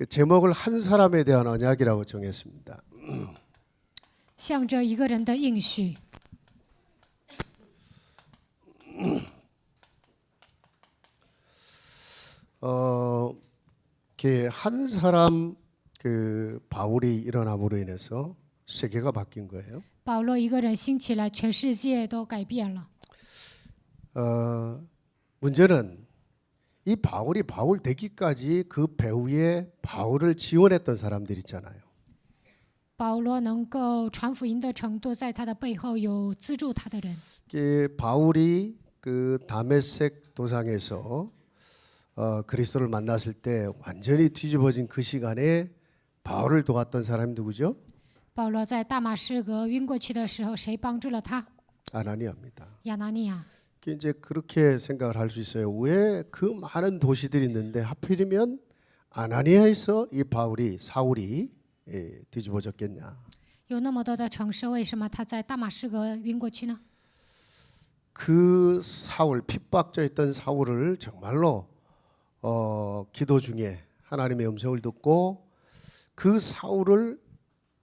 그 제목을 한 사람에 대한 언약이라고 정했습니다. 向着一个人的应许。 한 사람 그 바울이 일어남으로 인해서 세계가 바뀐 거예요. 保罗一个人兴起来，全世界都改变了。 문제는 이 바울이 바울 되기까지 그 배후에 바울을 지원했던 사람들 있잖아요. 保罗能够传福音的程度，在他的背后有资助他的人。 바울이 그 다메섹 도상에서 그리스도를 만났을 때 완전히 뒤집어진 그 시간에 바울을 도왔던 사람이 누구죠? 保罗在大马士革晕过去的时候，谁帮助了他？ 아나니아입니다. 亚拿尼亚。 이제 그렇게 생각을 할 수 있어요. 왜 그 많은 도시들이 있는데 하필이면 아나니아에서 이 사울이 뒤집어졌겠냐? 有那么多的城市，为什么他在大马士革晕过去呢？ 그 사울 핍박자 있던 사울을 정말로 기도 중에 하나님의 음성을 듣고 그 사울을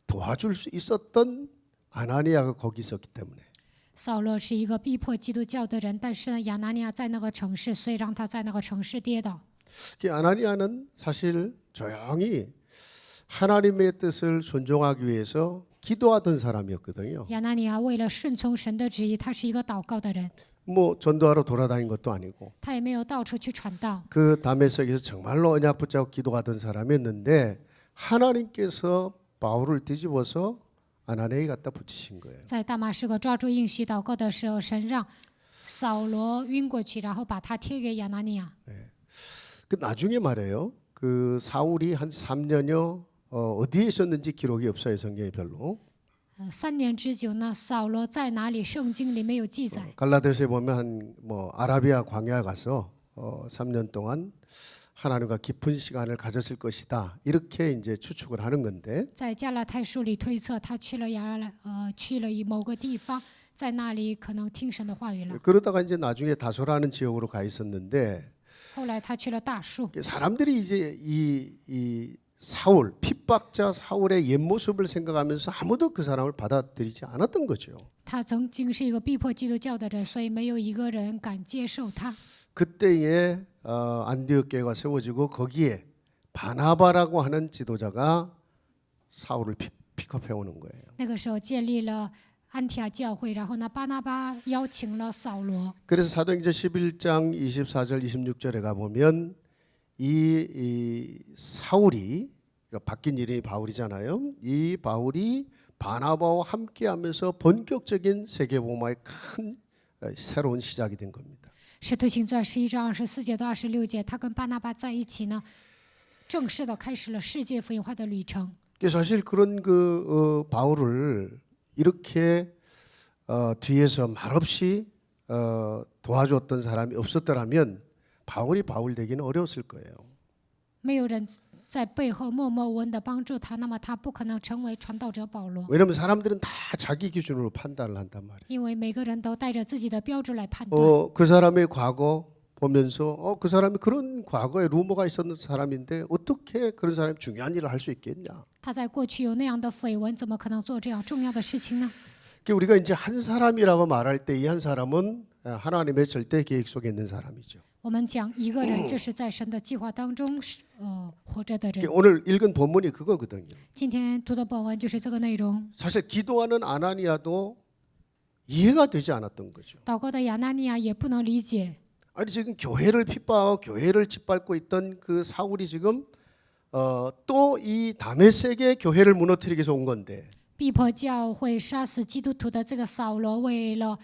도와줄 수 있었던 아나니아가 거기 있었기 때문에. 扫罗是一个逼迫基督教的人，但是呢，亚拿尼亚在那个城市，所以让他在那个城市跌倒。 아나니아는 사실 조용히 하나님의 뜻을 순종하기 위해서 기도하던 사람이었거든요. 亚拿尼亚为了顺从神的旨意，他是一个祷告的人， 뭐 전도하러 돌아다닌 것도 아니고 他也没有到处去传道。 그 다메섹에서 정말로 언약 붙잡고 기도하던 사람이었는데 하나님께서 바울을 뒤집어서 아나니아에 갖다 붙이신 거예요. 在大马士革抓住应许祷告的时候，神让扫罗晕过去，然后把他贴给亚拿尼亚。 그 나중에 말해요. 그 사울이 한 3년여 어디에 있었는지 기록이 없어요. 성경에 별로. 3年之久呢，扫罗在哪里？圣经里没有记载。 갈라디아서에 보면 한 뭐 아라비아 광야에 가서 3년 동안 하나님과 깊은 시간을 가졌을 것이다. 이렇게 이제 추측을 하는 건데. 在加拉太书里推测，他去了某个地方，在那里可能听神的话语了。 그러다가 이제 나중에 다소라는 지역으로 가 있었는데 后来他去了大树， 사람들이 이제 이 사울 핍박자 사울의 옛 모습을 생각하면서 아무도 그 사람을 받아들이지 않았던 거죠. 他曾经是一个逼迫基督教的人，所以没有一个人敢接受他。 그때에 안디옥 교회가 세워지고 거기에 바나바라고 하는 지도자가 사울을 픽업해 오는 거예요. 那个时候建立了安提阿教会，然后呢，巴拿巴邀请了扫罗。 그래서 사도행전 11장 24절 26절에 가 보면 이 사울이 그러니까 바뀐 이름이 바울이잖아요. 이 바울이 바나바와 함께하면서 본격적인 세계복음화의 큰 새로운 시작이 된 겁니다. 使徒行传11章24节到26节，他跟巴拿巴在一起呢，正式的开始了世界福音化的旅程。 사실 그런 바울을 이렇게 뒤에서 말없이 도와줬던 사람이 없었더라면 바울이 바울 되기는 어려웠을 거예요. 没有人在背后默默无闻的帮助他，那么他不可能成为传道者保罗。 왜냐하면 사람들은 다 자기 기준으로 판단을 한단 말이에요. 因为每个人都带着自己的标准来判断。 그 사람의 과거 보면서 그 사람이 그런 과거에 루머가 있었는 사람인데 어떻게 그런 사람이 중요한 일을 할 수 있겠냐? 他在过去有那样的绯闻，怎么可能做这样重要的事情呢？ 우리가 이제 한 사람이라고 말할 때 이 한 사람은 하나님의 절대 계획 속에 있는 사람이죠. 我们讲一个人，这是在神的计划当中活着的人。 오늘 읽은 본문이 그거거든요. 今天读的本文就是这个内容。 사실 기도하는 아나니아도 이해가 되지 않았던 거죠. 祷告的亚拿尼亚也不能理解， 아니 지금 교회를 핍박하고 교회를 짓밟고 있던 그 사울이 지금 또 이 다메섹의 교회를 무너뜨리기 위해서 온 건데 逼迫教会、杀死基督徒的这个扫罗，为了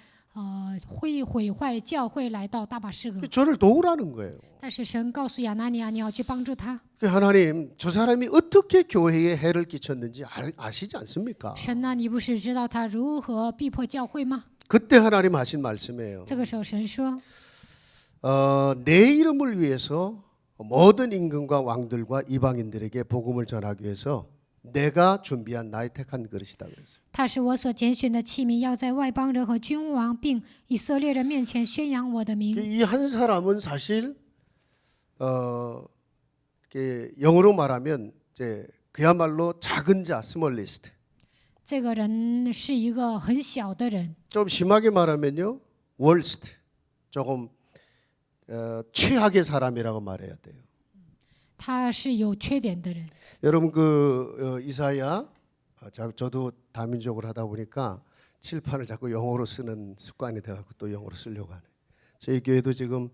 毁坏教会，来到大马士革。 저를 도우라는 거예요. 但是神告诉亚拿尼亚，你要去帮助他。 하나님, 저 사람이 어떻게 교회에 해를 끼쳤는지 아시지 않습니까? 神呢，你不是知道他如何逼迫教会吗？ 그때 하나님 하신 말씀이에요. 这个时候神说， 내 이름을 위해서 모든 임금과 왕들과 이방인들에게 복음을 전하기 위해서 내가 준비한 나의 택한 그릇이다 그랬어요. 他是我所拣选的器皿，要在外邦人和君王并以色列人面前宣扬我的名。 이 한 사람은 사실 영어로 말하면 이제 그야말로 작은 자, 스몰리스트. 这个人是一个很小的人， 좀 심하게 말하면요, 월스트. 조금 최악의 사람이라고 말해야 돼요. 他是有缺点的人。 여러분 이사야, 저도 다민족을 하다 보니까 칠판을 자꾸 영어로 쓰는 습관이 돼갖고 또 영어로 쓰려고 하네. 저희 교회도 지금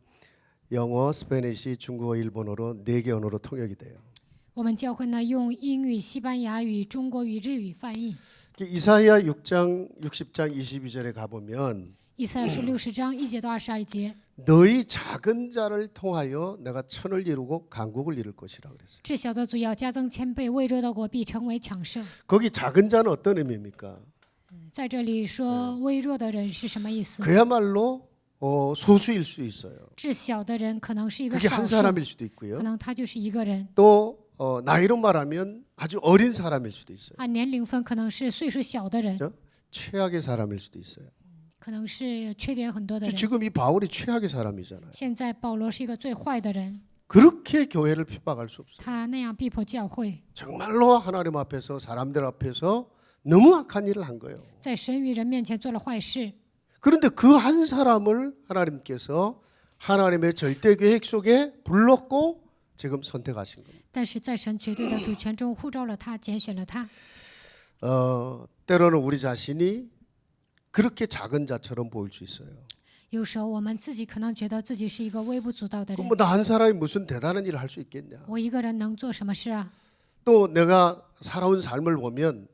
영어, 스페니시, 중국어, 일본어로 4개 언어로 통역이 돼요. 我们教会呢用英语、西班牙语、中国语、日语翻译。 이사야 6장 60장 22절에 가보면 以赛亚书60章1节到22节， 너희 작은 자를 통하여 내가 천을 이루고 강국을 이룰 것이라 그랬어요. 至小的主要加增谦卑，微弱的国必成为强盛。 거기 작은 자는 어떤 의미입니까? 在这里说微弱的人是什么意思？ 그야말로 소수일 수 있어요. 至小的人可能是一个 그게 少 한 数， 사람일 수도 可 있고요. 能他就是一个人。 또 나이로 말하면 아주 어린 사람일 수도 있어요. 按年龄分，可能是岁数小的人， 그렇죠? 최악의 사람일 수도 있어요. 可能是缺点很多的人。 지금 이 바울이 최악의 사람이잖아요. 现在保罗是一个最坏的人， 그렇게 교회를 핍박할 수 없어요. 他那样逼迫教会， 정말로 하나님 앞에서 사람들 앞에서 너무 악한 일을 한 거예요. 在神与人面前做了坏事。 그런데 그 한 사람을 하나님께서 하나님의 절대 계획 속에 불렀고 지금 선택하신 겁니다. 但是在神绝对的主权中呼召了他，拣选了他。 때로는 우리 자신이 그렇게 작은 자처럼 보일 수 있어요. 有时候我们自己可能觉得自己是一个微不足道的人， 뭐 나 한 사람이 무슨 대단한 일을 할 수 있겠냐. 我一个人能做什么事啊？ 또 내가 살아온 삶을 보면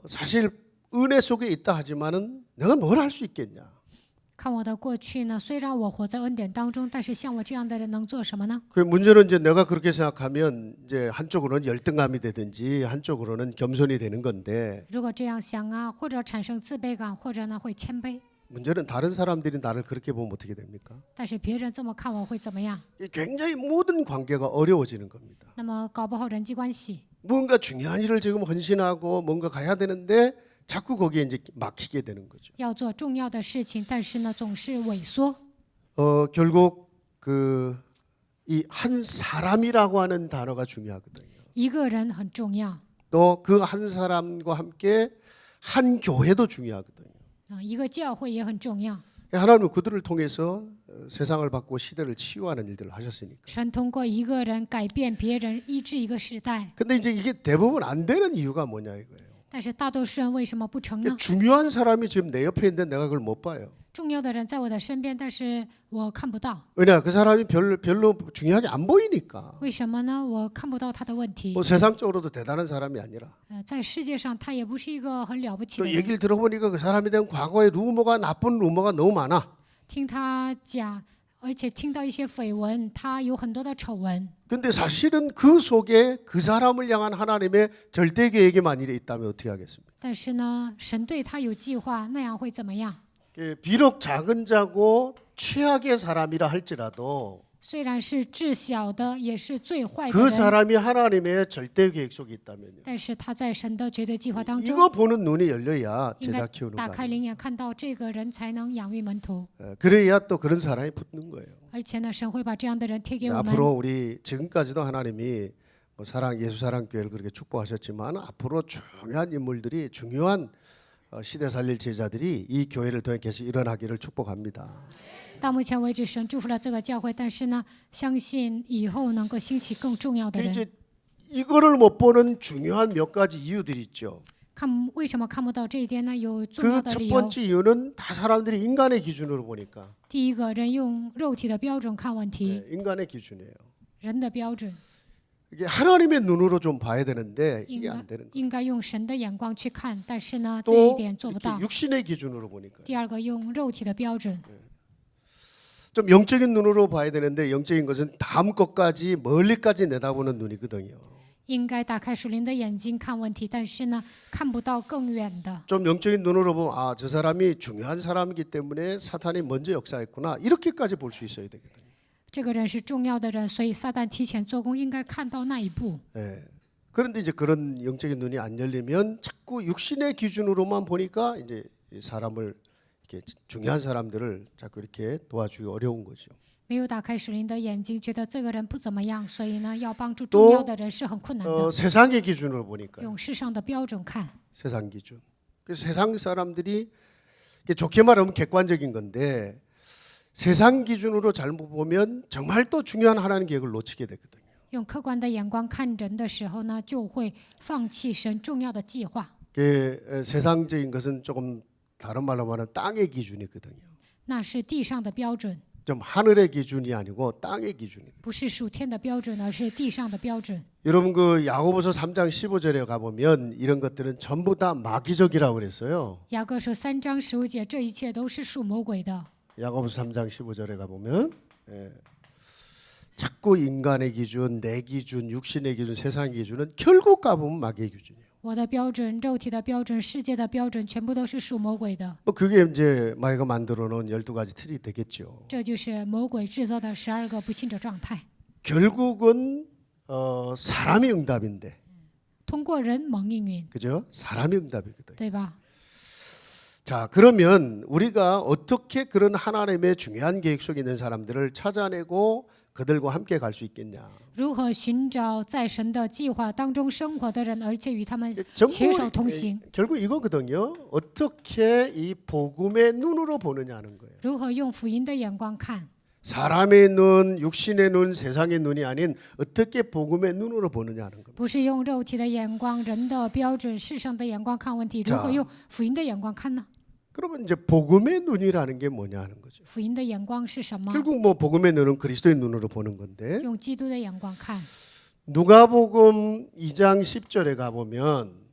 사실 은혜 속에 있다 하지만은 내가 뭘 할 수 있겠냐. 看我的过去呢，虽然我活在恩典当中，但是像我这样的人能做什么呢？ 그 문제는 이제 내가 그렇게 생각하면 이제 한쪽으로는 열등감이 되든지 한쪽으로는 겸손이 되는 건데 如果这样想啊，或者产生自卑感，或者呢会谦卑。 문제는 다른 사람들이 나를 그렇게 보면 어떻게 됩니까? 但是别人这么看我会怎么样？ 굉장히 모든 관계가 어려워지는 겁니다. 那么搞不好人际关系， 뭔가 중요한 일을 지금 헌신하고 뭔가 가야 되는데 자꾸 거기에 이제 막히게 되는 거죠. 要做重要的事情，但是呢总是萎缩。 결국 이 한 사람이라고 하는 단어가 중요하거든요. 一个人很重要 또 그 한 사람과 함께 한 교회도 중요하거든요. 啊，一个教会也很重要。 하나님은 그들을 통해서 세상을 바꾸고 시대를 치유하는 일들을 하셨으니까. 神通过一个人改变别人，医治一个时代。 근데 이제 이게 대부분 안 되는 이유가 뭐냐 이거예요. 但是大多数人为什么不成呢？ 중요한 사람이 지금 내 옆에 있는데 내가 그걸 못 봐요. 重要的人在我的身边，但是我看不到。 왜냐 그 사람이 별로 중요하게 안 보이니까. 为什么呢？我看不到他的问题。 뭐 세상적으로도 대단한 사람이 아니라. 在世界上，他也不是一个很了不起 또 的人。 얘기를 들어보니까 그 사람에 대한 과거의 루머가 나쁜 루머가 너무 많아. 听他讲，而且听到一些绯闻，他有很多的丑闻。 근데 사실은 그 속에 그 사람을 향한 하나님의 절대 계획이 만일에 있다면 어떻게 하겠습니까? 但是呢，神对他有计划，那样会怎么样？ 비록 작은 자고 최악의 사람이라 할지라도 虽然是至小的，也是最坏的 그 人， 사람이 하나님의 절대 계획 속에 있다면요. 但是他在神的绝对计划当中， 이거 보는 눈이 열려야 应 제자 该 키우는 打 거 开 아니에요. 灵眼，看到这个人才能养育门徒。 그래야 또 그런 사람이 붙는 거예요. 而且呢，神会把这样的人贴给我们。 앞으로 우리 지금까지도 하나님이 뭐 예수 사랑 교회를 그렇게 축복하셨지만 앞으로 중요한 인물들이 중요한 시대 살릴 제자들이 이 교회를 통해 계속 일어나기를 축복합니다. 到目前为止，神祝福了这个教会，但是呢，相信以后能够兴起更重要的人。 이제 이거를 못 보는 중요한 몇 가지 이유들이 있죠. 为什么看不到这一点呢？有重要 그 的 첫 理由。 번째 이유는 다 사람들이 인간의 기준으로 보니까 第一个人用肉体的标准看问题， 인간의 기준이에요. 人的标准 이게 하나님의 눈으로 좀 봐야 되는데 应 이게 该 안 되는 거예요. 应该用神的眼光去看，但是呢，这一 또 点做不 이렇게 到。 육신의 기준으로 보니까 第二个用肉体的标准， 좀 영적인 눈으로 봐야 되는데 영적인 것은 다음 것까지 멀리까지 내다보는 눈이거든요. 应该打开属灵的眼睛看问题，但是呢，看不到更远的。 좀 영적인 눈으로 보면 아, 저 사람이 중요한 사람이기 때문에 사탄이 먼저 역사했구나 이렇게까지 볼 수 있어야 되거든요. 这个人是重要的人，所以撒旦提前做工，应该看到那一步。 예. 그런데 이제 그런 영적인 눈이 안 열리면 자꾸 육신의 기준으로만 보니까 이제 이 사람을 이렇게 중요한 사람들을 자꾸 이렇게 도와주기 어려운 거죠. 没有打开属灵的眼睛，觉得这个人不怎么样，所以呢，要帮助重要的人是很困难的。 세상의 기준으로 보니까 用世上的标准看， 세상 기준. 그래서 세상 사람들이 좋게 말하면 객관적인 건데 세상 기준으로 잘못 보면 정말 또 중요한 하나님 계획을 놓치게 되거든요. 用客观的眼光看人的时候呢，就会放弃神重要的计划。 세상적인 것은 조금 다른 말로 말하면 땅의 기준이거든요. 那是地上的标准， 좀 하늘의 기준이 아니고 땅의 기준이에요. 不是属天的标准，而是地上的标准。 여러분 그 야고보서 3장 15절에 가 보면 이런 것들은 전부 다 마귀적이라고 그랬어요. 雅各书3章15节，这一切都是属魔鬼的。 야고보서 3장 15절에 가 보면 자꾸 인간의 기준, 내 기준, 육신의 기준, 세상의 기준은 결국 가보면 마귀의 기준이에요. 我的标准、肉体的标准、世界的标准，全部都是属魔鬼的。 뭐 그게 이제 마귀가 만들어 놓은 12가지 틀이 되겠죠. 这就是魔鬼制造的12个不信者状态。 결국은 사람의 응답인데, 通过人蒙应允， 그죠? 사람의 응답이거든요. 对吧？ 자, 그러면 우리가 어떻게 그런 하나님의 중요한 계획 속에 있는 사람들을 찾아내고 그들과 함께 갈 수 있겠냐? 如何寻找在神的计划当中生活的人，而且与他们 전부 携手同行？ 결국 이거거든요. 어떻게 이 복음의 눈으로 보느냐는 거예요. 如何用福音的眼光看？ 사람의 눈, 육신의 눈, 세상의 눈이 아닌 어떻게 복음의 눈으로 보느냐는 겁니다. 不是用肉体的眼光、人的标准、世上的眼光看问题，如何用福音的眼光看呢？ 그러면 이제 복음의 눈이라는 게 뭐냐 하는 거죠. 福音的眼光是什么？ 결국 뭐 복음의 눈은 그리스도의 눈으로 보는 건데 用基督的眼光看。 누가복음 2장 10절에 가보면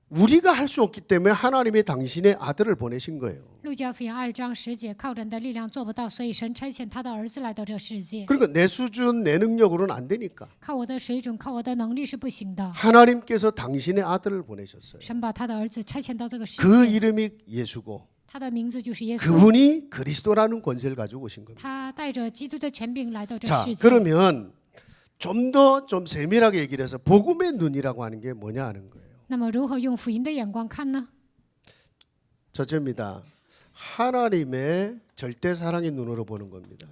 우리가 할 수 없기 때문에 하나님이 당신의 아들을 보내신 거예요. 路加福音2章10节，靠人的力量做不到，所以神差遣他的儿子来到这世界。 그러니까 내 수준, 내 능력으로는 안 되니까 靠我的水准，靠我的能力是不行的。 하나님께서 당신의 아들을 보내셨어요. 神把他的儿子差遣到这个世 그 界， 이름이 예수고 他的名字就是耶稣。 그분이 그리스도라는 권세를 가지고 오신 겁니다. 他带着基督的权柄来到这 자, 世界。 그러면 좀 더 좀 세밀하게 얘기를 해서 복음의 눈이라고 하는 게 뭐냐 하는 거예요. 那么如何用福音的眼光看呢？ 첫째입니다. 하나님의 절대 사랑의 눈으로 보는 겁니다.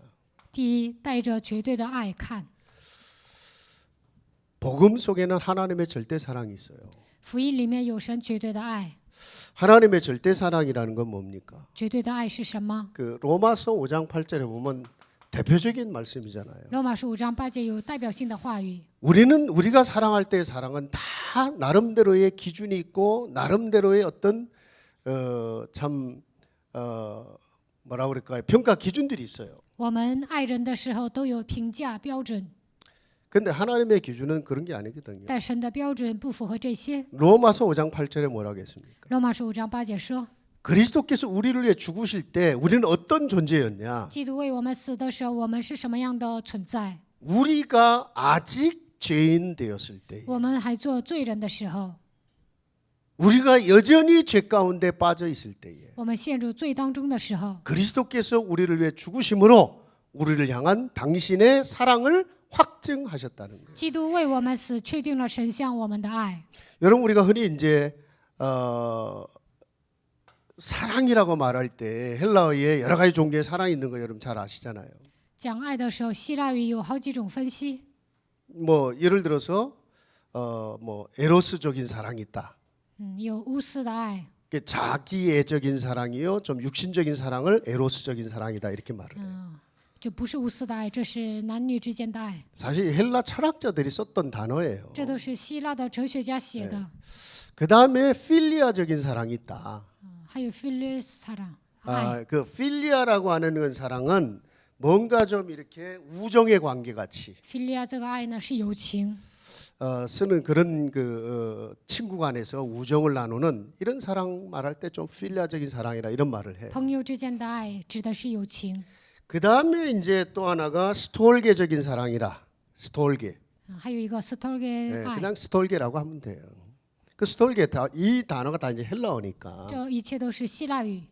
第一，带着绝对的爱看。 복음 속에는 하나님의 절대 사랑이 있어요. 福音里面有神绝对的爱。 하나님의 절대 사랑이라는 건 뭡니까? 绝对的爱是什么？ 그 로마서 5장 8절에 보면 대표적인 말씀이잖아요. 罗马书5章8节有代表性的话语。 우리가 사랑할 때의 사랑은 다 나름대로의 기준이 있고 나름대로의 어떤 뭐라 그럴까요? 평가 기준들이 있어요. 我们爱人的时候都有评价标准， 근데 하나님의 기준은 그런 게 아니거든요. 但神的标准不符合这些。 로마서 5장 8절에 뭐라고 했습니까? 罗马书5章8节说， 그리스도께서 우리를 위해 죽으실 때 우리는 어떤 존재였냐? 基督为我们死的时候，我们是什么样的存在？ 우리가 아직 죄인 되었을 때, 我们还做罪人的时候， 우리가 여전히 죄 가운데 빠져 있을 때에 我们陷入罪当中的时候， 그리스도께서 우리를 위해 죽으심으로 우리를 향한 당신의 사랑을 확증하셨다는 거예요. 基督为我们死，确定了神向我们的爱。 여러분 우리가 흔히 이제 사랑이라고 말할 때 헬라어에 여러 가지 종류의 사랑이 있는 거 여러분 잘 아시잖아요. 讲爱的时候，希腊语有好几种分析。 뭐 예를 들어서 뭐 에로스적인 사랑이 있다. 有乌斯的爱， 이게 자기애적인 사랑이요, 좀 육신적인 사랑을 에로스적인 사랑이다 이렇게 말을 해요. 这不是无私的爱，这是男女之间的爱。 사실 헬라 철학자들이 썼던 단어예요. 这都是希腊的哲学家写的。 그 다음에 필리아적인 사랑이 있다. 还有 philis 사랑， 爱。 그 필리아라고 하는 건 사랑은 뭔가 좀 이렇게 우정의 관계 같이 philia 这个爱呢是友情， 쓰는 그런 친구 간에서 우정을 나누는 이런 사랑 말할 때 좀 필리아적인 사랑이라 이런 말을 해요. 朋友之间的爱指的是友情。 그 다음에 이제 또 하나가 스톨게적인 사랑이라 스톨게. 还有一个 스톨게 네, 爱， 그냥 스톨게라고 하면 돼요. 그 스톨게 이 단어가 다 이제 헬라어니까. 这一切都是希腊语。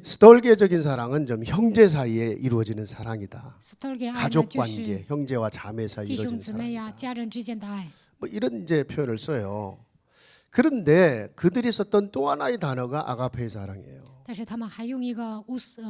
스톨게적인 사랑은 좀 형제 사이에 이루어지는 사랑이다. 스톨게爱呢 가족 就是 관계, 형제와 자매 사이 弟兄 이루어지는 姊妹呀、 사랑이다. 家人之间的爱。 뭐 이런 이제 표현을 써요. 그런데 그들이 썼던 또 하나의 단어가 아가페의 사랑이에요. 但是他们还用一个乌斯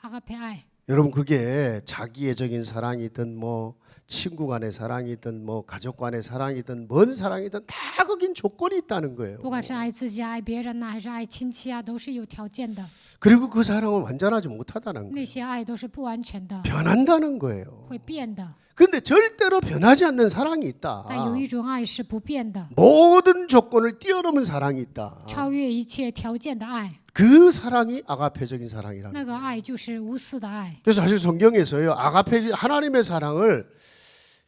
阿嘎佩爱， 여러분 그게 자기애적인 사랑이든 뭐 친구 간의 사랑이든 뭐 가족 간의 사랑이든 뭔 사랑이든 다 거긴 조건이 있다는 거예요. 不管是爱自己、爱别人呐，还是爱亲戚啊，都是有条件的。 그리고 그 사랑은 완전하지 못하다는 那 거예요. 些爱都是不完全的， 변한다는 거예요. 会变的。 근데 절대로 변하지 않는 사랑이 但有 있다. 一种爱是不变的， 모든 조건을 뛰어넘은 사랑이 있다. 超越一切条件的爱。 그 사랑이 아가페적인 사랑이라는 那个爱就是无私的爱。 그래서 사실 성경에서요 아가페 하나님의 사랑을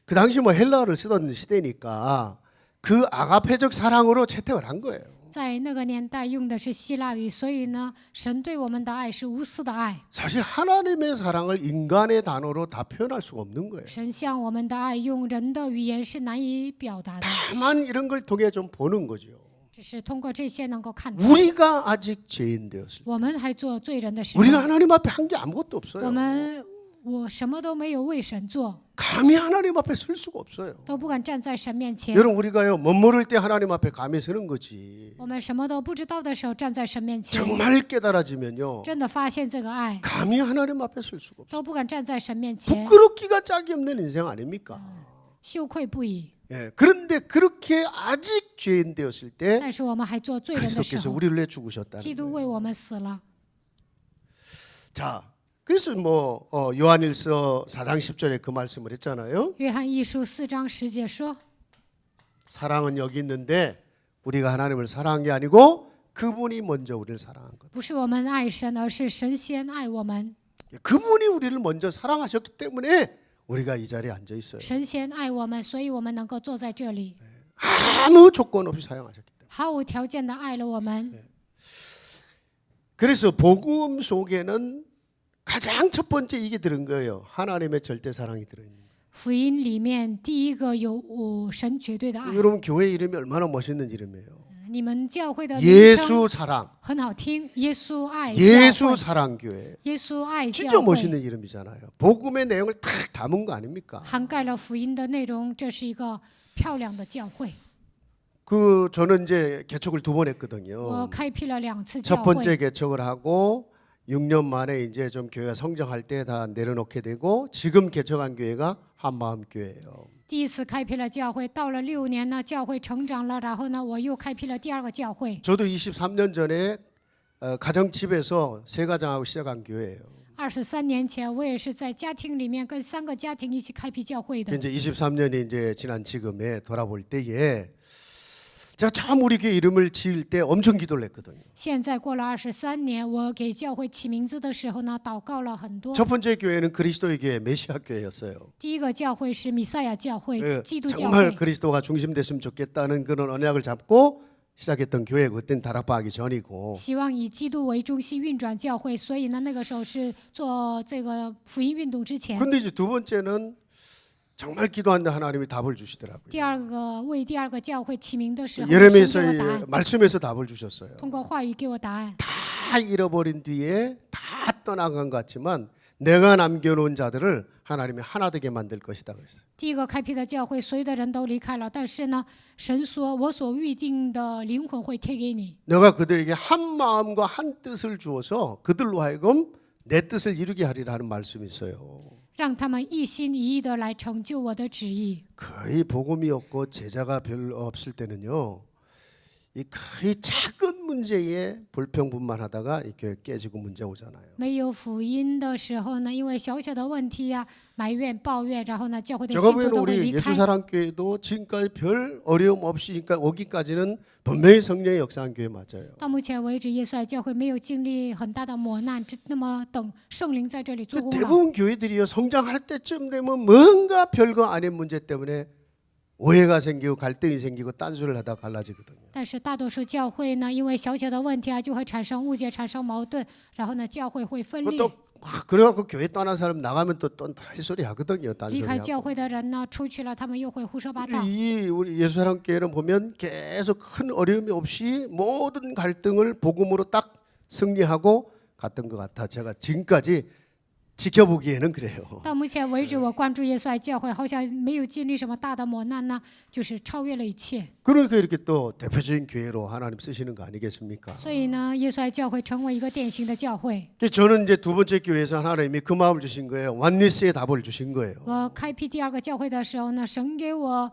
그 당시 뭐 헬라어를 쓰던 시대니까 그 아가페적 사랑으로 채택을 한 거예요. 在那个年代用的是希腊语，所以呢，神对我们的爱是无私的爱。 사실 하나님의 사랑을 인간의 단어로 다 표현할 수가 없는 거예요. 神向我们的爱用人的语言是难以表达的， 다만 이런 걸 통해 좀 보는 거죠. 只是通过这些能够看到， 우리가 아직 죄인 되었을 때 我们还做罪人的时候， 우리가 하나님 앞에 한 게 아무것도 我 없어요. 们我什么都没有为神做， 감히 하나님 앞에 설 수가 없어요. 都不敢站在神面前。 여러분 우리가요 못 모를 때 하나님 앞에 감히 서는 거지. 我们什么都不知道的时候站在神面前， 정말 깨달아지면요 真的发现这个爱， 감히 하나님 앞에 설 수가 없어요. 都不敢站在神面前， 부끄럽기가 짝이 없는 인생 아닙니까? 羞愧不已。 예, 그런데 그렇게 아직 죄인 되었을 때 但是我们还做罪人的时 그리스도께서 候， 우리를 내 죽으셨다는 基督 거예요. 为我们死了。 자, 그래서 뭐 요한일서 4장 10절에 그 말씀을 했잖아요. 约翰一书4章10节说， 사랑은 여기 있는데 우리가 하나님을 사랑한 게 아니고 그분이 먼저 우리를 사랑한 것. 不是我们爱神，而是神先爱我们。 그분이 우리를 먼저 사랑하셨기 때문에 우리가 이 자리에 앉아 있어요. 神先爱我们，所以我们能够坐在这里， 아무 조건 없이 사랑하셨기 때문에. 毫无条件的爱了我们。 그래서 복음 속에는 가장 첫 번째 이게 들은 거예요. 하나님의 절대 사랑이 들어있는 거예요. 福音里面第一个有神绝对的爱。 여러분 교회 이름이 얼마나 멋있는 이름이에요. 你们教会的名称 예수 사랑, 很好听，耶稣爱教 예수 会， 사랑 교회. 耶稣爱 진짜 教会， 멋있는 이름이잖아요. 복음의 내용을 탁 담은 거 아닙니까? 涵盖了福音的内容。这是一个漂亮的教会。 그 저는 이제 개척을 2번 我 했거든요. 开辟了2次 첫 教 번째 会， 개척을 하고 6년 만에 이제 좀 교회가 성장할 때 다 내려놓게 되고 지금 개척한 교회가 한마음 교회예요. 第一次开辟了教会，到了6年呢，教会成长了，然后呢，我又开辟了第2个教会。 저도 23년 전에 가정집에서 세 가정하고 시작한 교회예요. 23年前，我也是在家庭里面跟3个家庭一起开辟教会的。 이제 23년이 이제 지난 지금에 돌아볼 때에 제가 처음 우리 교회 이름을 지을 때 엄청 기도를 했거든요. 现在过了23年，我给教会起名字的时候呢，祷告了很多。 첫 번째 교회는 그리스도의 교회 메시아 교회였어요. 第一个教会是弥赛亚教会， 예, 基督教 정말 会。 그리스도가 중심됐으면 좋겠다는 그런 언약을 잡고 시작했던 교회고 그때는 다락방하기 전이고 希望以基督为中心运转教会，所以呢，那个时候是做这个福音运动之前。 근데 이제 두 번째는 정말 기도하는데 하나님이 답을 주시더라고요. 第2个为第2个教会起名的时候，神 예레미야에서 给我答案， 말씀에서 답을 주셨어요. 通过话语给我答案。 다 잃어버린 뒤에 다 떠나간 것 같지만 내가 남겨놓은 자들을 하나님이 하나 되게 만들 것이다 그랬어요. 第一个开辟的教会，所有的人都离开了，但是呢，神说我所预定的灵魂会贴给你。 내가 그들에게 한 마음과 한 뜻을 주어서 그들로 하여금 내 뜻을 이루게 하리라 하는 말씀이 있어요. 让他们一心一意的来成就我的旨意。 거의 복음이 없고 제자가 별로 없을 때는요. 이 거의 작은 문제에 불평분만하다가 이 교회 깨지고 문제 오잖아요. 没有福音的时候呢，因为小小的问题呀、埋怨、抱怨，然后呢，教会的 제가 信徒 보기에는 都会 우리 离开。 예수사랑교회도 지금까지 별 어려움 없이 그러니까 오기까지는 분명히 성령의 역사한 교회 맞아요. 到目前为止，耶稣爱教会没有经历很大的磨难，那么等圣灵在这里做工了。 대부분 교회들이요 성장할 때쯤 되면 뭔가 별거 아닌 문제 때문에 오해가 생기고 갈등이 생기고 딴소리를 하다 갈라지거든요. 但是大多数教会呢，因为小小的问题啊，就会产生误解、产生矛盾，然后呢，教会会分裂。 또 그래갖고 교회 떠난 사람 나가면 또 할 소리 하거든요. 离 딴소리 开教 하고. 会的人呢，出去了，他们又会胡说八道。 이 우리 예수사랑교회는 보면 계속 큰 어려움이 없이 모든 갈등을 복음으로 딱 승리하고 갔던 것 같아. 제가 지금까지 지켜보기에는 그래요. 到目前为止，我关注耶稣爱教会，好像没有经历什么大的磨难呢，就是超越了一切。 그러니까 이렇게 또 대표적인 교회로 하나님 쓰시는 거 아니겠습니까? 所以呢，耶稣爱教会成为一个典型的教会。 저는 이제 두 번째 교회에서 하나님이 그 마음을 주신 거예요. 완리스의 답을 주신 거예요. 我开辟第二个教会的时候呢，神给我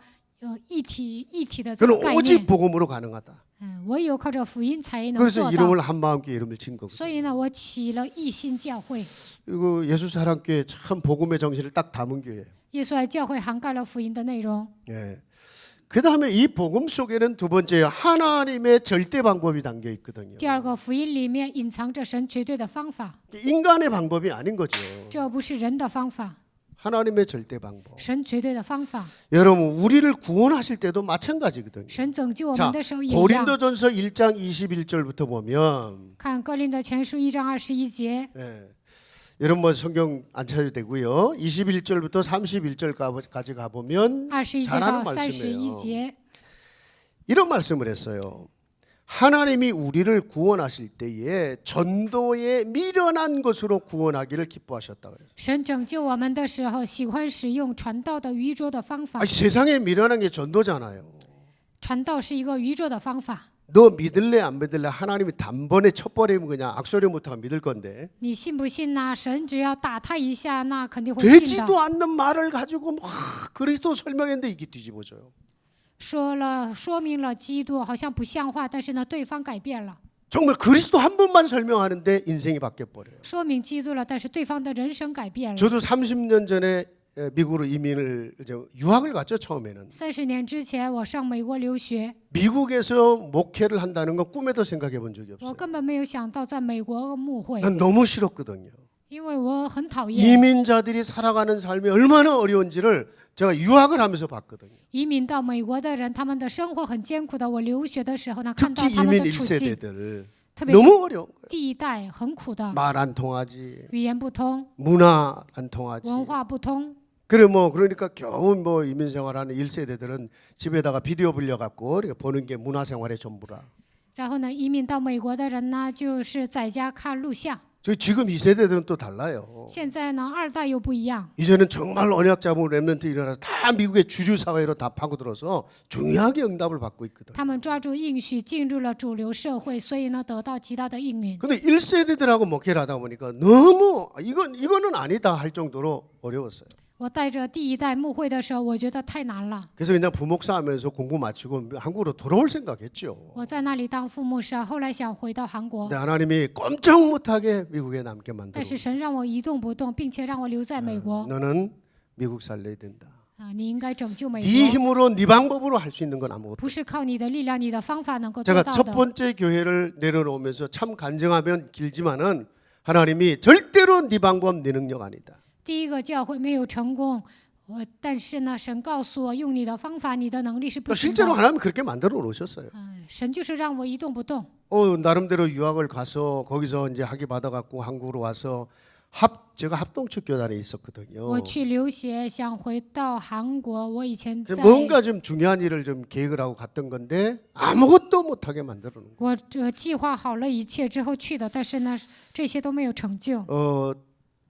一体的这个 그는 概 오직 念。 복음으로 가능하다. 唯有靠着福音才能 그래서 做到。 이름을 한마음교회 이름을 진 거거든요. 所以呢，我起了一心教会。 그리고 예수사랑교회 참 복음의 정신을 딱 담은 교회예요. 耶稣爱教会涵盖了福音的内容。 예. 그 다음에 이 복음 속에는 두 번째 하나님의 절대 방법이 담겨 있거든요. 第二个福音里面隐藏着神绝对的方法， 인간의 방법이 아닌 거죠. 这不是人的方法， 하나님의 절대 방법. 神绝对的方法。 여러분 우리를 구원하실 때도 마찬가지거든요. 神拯救我 자, 们的时候也一样。 고린도전서 1장 21절부터 보면 看哥林多前书1章21节， 예. 여러분 뭐 성경 안 찾아도 되고요. 21절부터 31절까지 가보면 21节 잘하는 到31 말씀이에요. 节， 이런 말씀을 했어요. 하나님이 우리를 구원하실 때에 전도에 미련한 것으로 구원하기를 기뻐하셨다 그랬어요. 神拯救我们的时候，喜欢使用传道的愚拙的方法 아니, 。 세상에 미련한 게 전도잖아요. 传道是一个愚拙的方法。 너 믿을래 안 믿을래 하나님이 단번에 쳐버리면 그냥 악소리 못하고 믿을 건데 你信不信呐、神只要打他一下，那肯定会信的。 되지도 않는 말을 가지고 막 그리스도 설명했는데 이게 뒤집어져요. 说明了基督好像不像话，但是呢，对方改变了。 정말 그리스도 한 번만 설명하는데 인생이 바뀌어버려요. 说明基督了，但是对方的人生改变了。 저도 30년 전에 미국으로 이민을 유학을 갔죠. 처음에는 30年之前，我上美国留学， 미국에서 목회를 한다는 건 꿈에도 생각해 본 적이 我 없어요. 根本没有想到在美国牧会， 난 너무 싫었거든요. 因为我很讨厌 이민자들이 살아가는 삶이 얼마나 어려운지를 제가 유학을 하면서 봤거든요. 移民到美国的人，他们的生活很艰苦的。我留学的时候呢，看到 특히 他们 이민 的处境， 1세대들 特别是 너무 어려운 거예요. 第一代很苦的， 말 안 통하지, 语言不通， 문화 안 통하지. 文化不通。 그래 뭐 그러니까 겨우 뭐 이민 생활하는 1세대들은 집에다가 비디오 빌려 갖고 보는 게 문화 생활의 전부라. 然后呢，移民到美国的人呢，就是在家看录像。 저 지금 2세대들은 또 달라요. 现在呢，二代又不一样。 이제는 정말 언약 잡은 랩런트 일어나서 다 미국의 주류 사회로 다 파고들어서 중요하게 응답을 받고 있거든. 他们抓住应许，进入了主流社会，所以呢，得到极大的应允。 근데 1세대들하고 목회를 하다 보니까 너무 이거는 아니다 할 정도로 어려웠어요. 我带着第一代牧会的时候，我觉得太难了。 그래서 그냥 부목사 하면서 공부 마치고 한국으로 돌아올 생각했죠. 我在那里当副牧师，后来想回到韩国， 근데 하나님이 꼼짝 못하게 미국에 남게 만들어. 但是神让我一动不动，并且让我留在美国。 너는 미국 살려야 된다. 你应该拯救美 네 国， 힘으로 네 방법으로 할 수 있는 건 아무것도. 不是靠你的力量、你的方法能够做 제가 到 첫 的。 번째 교회를 내려놓으면서 참 간증하면 길지만은 하나님이 절대로 네 방법, 네 능력 아니다. 第一个教会没有成功，但是呢，神告诉我，用你的方法、你的能力是 또 不行 실제로 的。 하나님 그렇게 만들어 놓으셨어요. 神就是让我一动不动。 나름대로 유학을 가서 거기서 이제 학위 받아갖고 한국으로 와서 제가 합동측 교단에 있었거든요. 我去留学，想回到韩国。我以前在， 뭔가 좀 중요한 일을 좀 계획을 하고 갔던 건데 아무것도 못하게 만들어 놓은 거예요. 我计划好了一切之后去的，但是呢，这些都没有成就。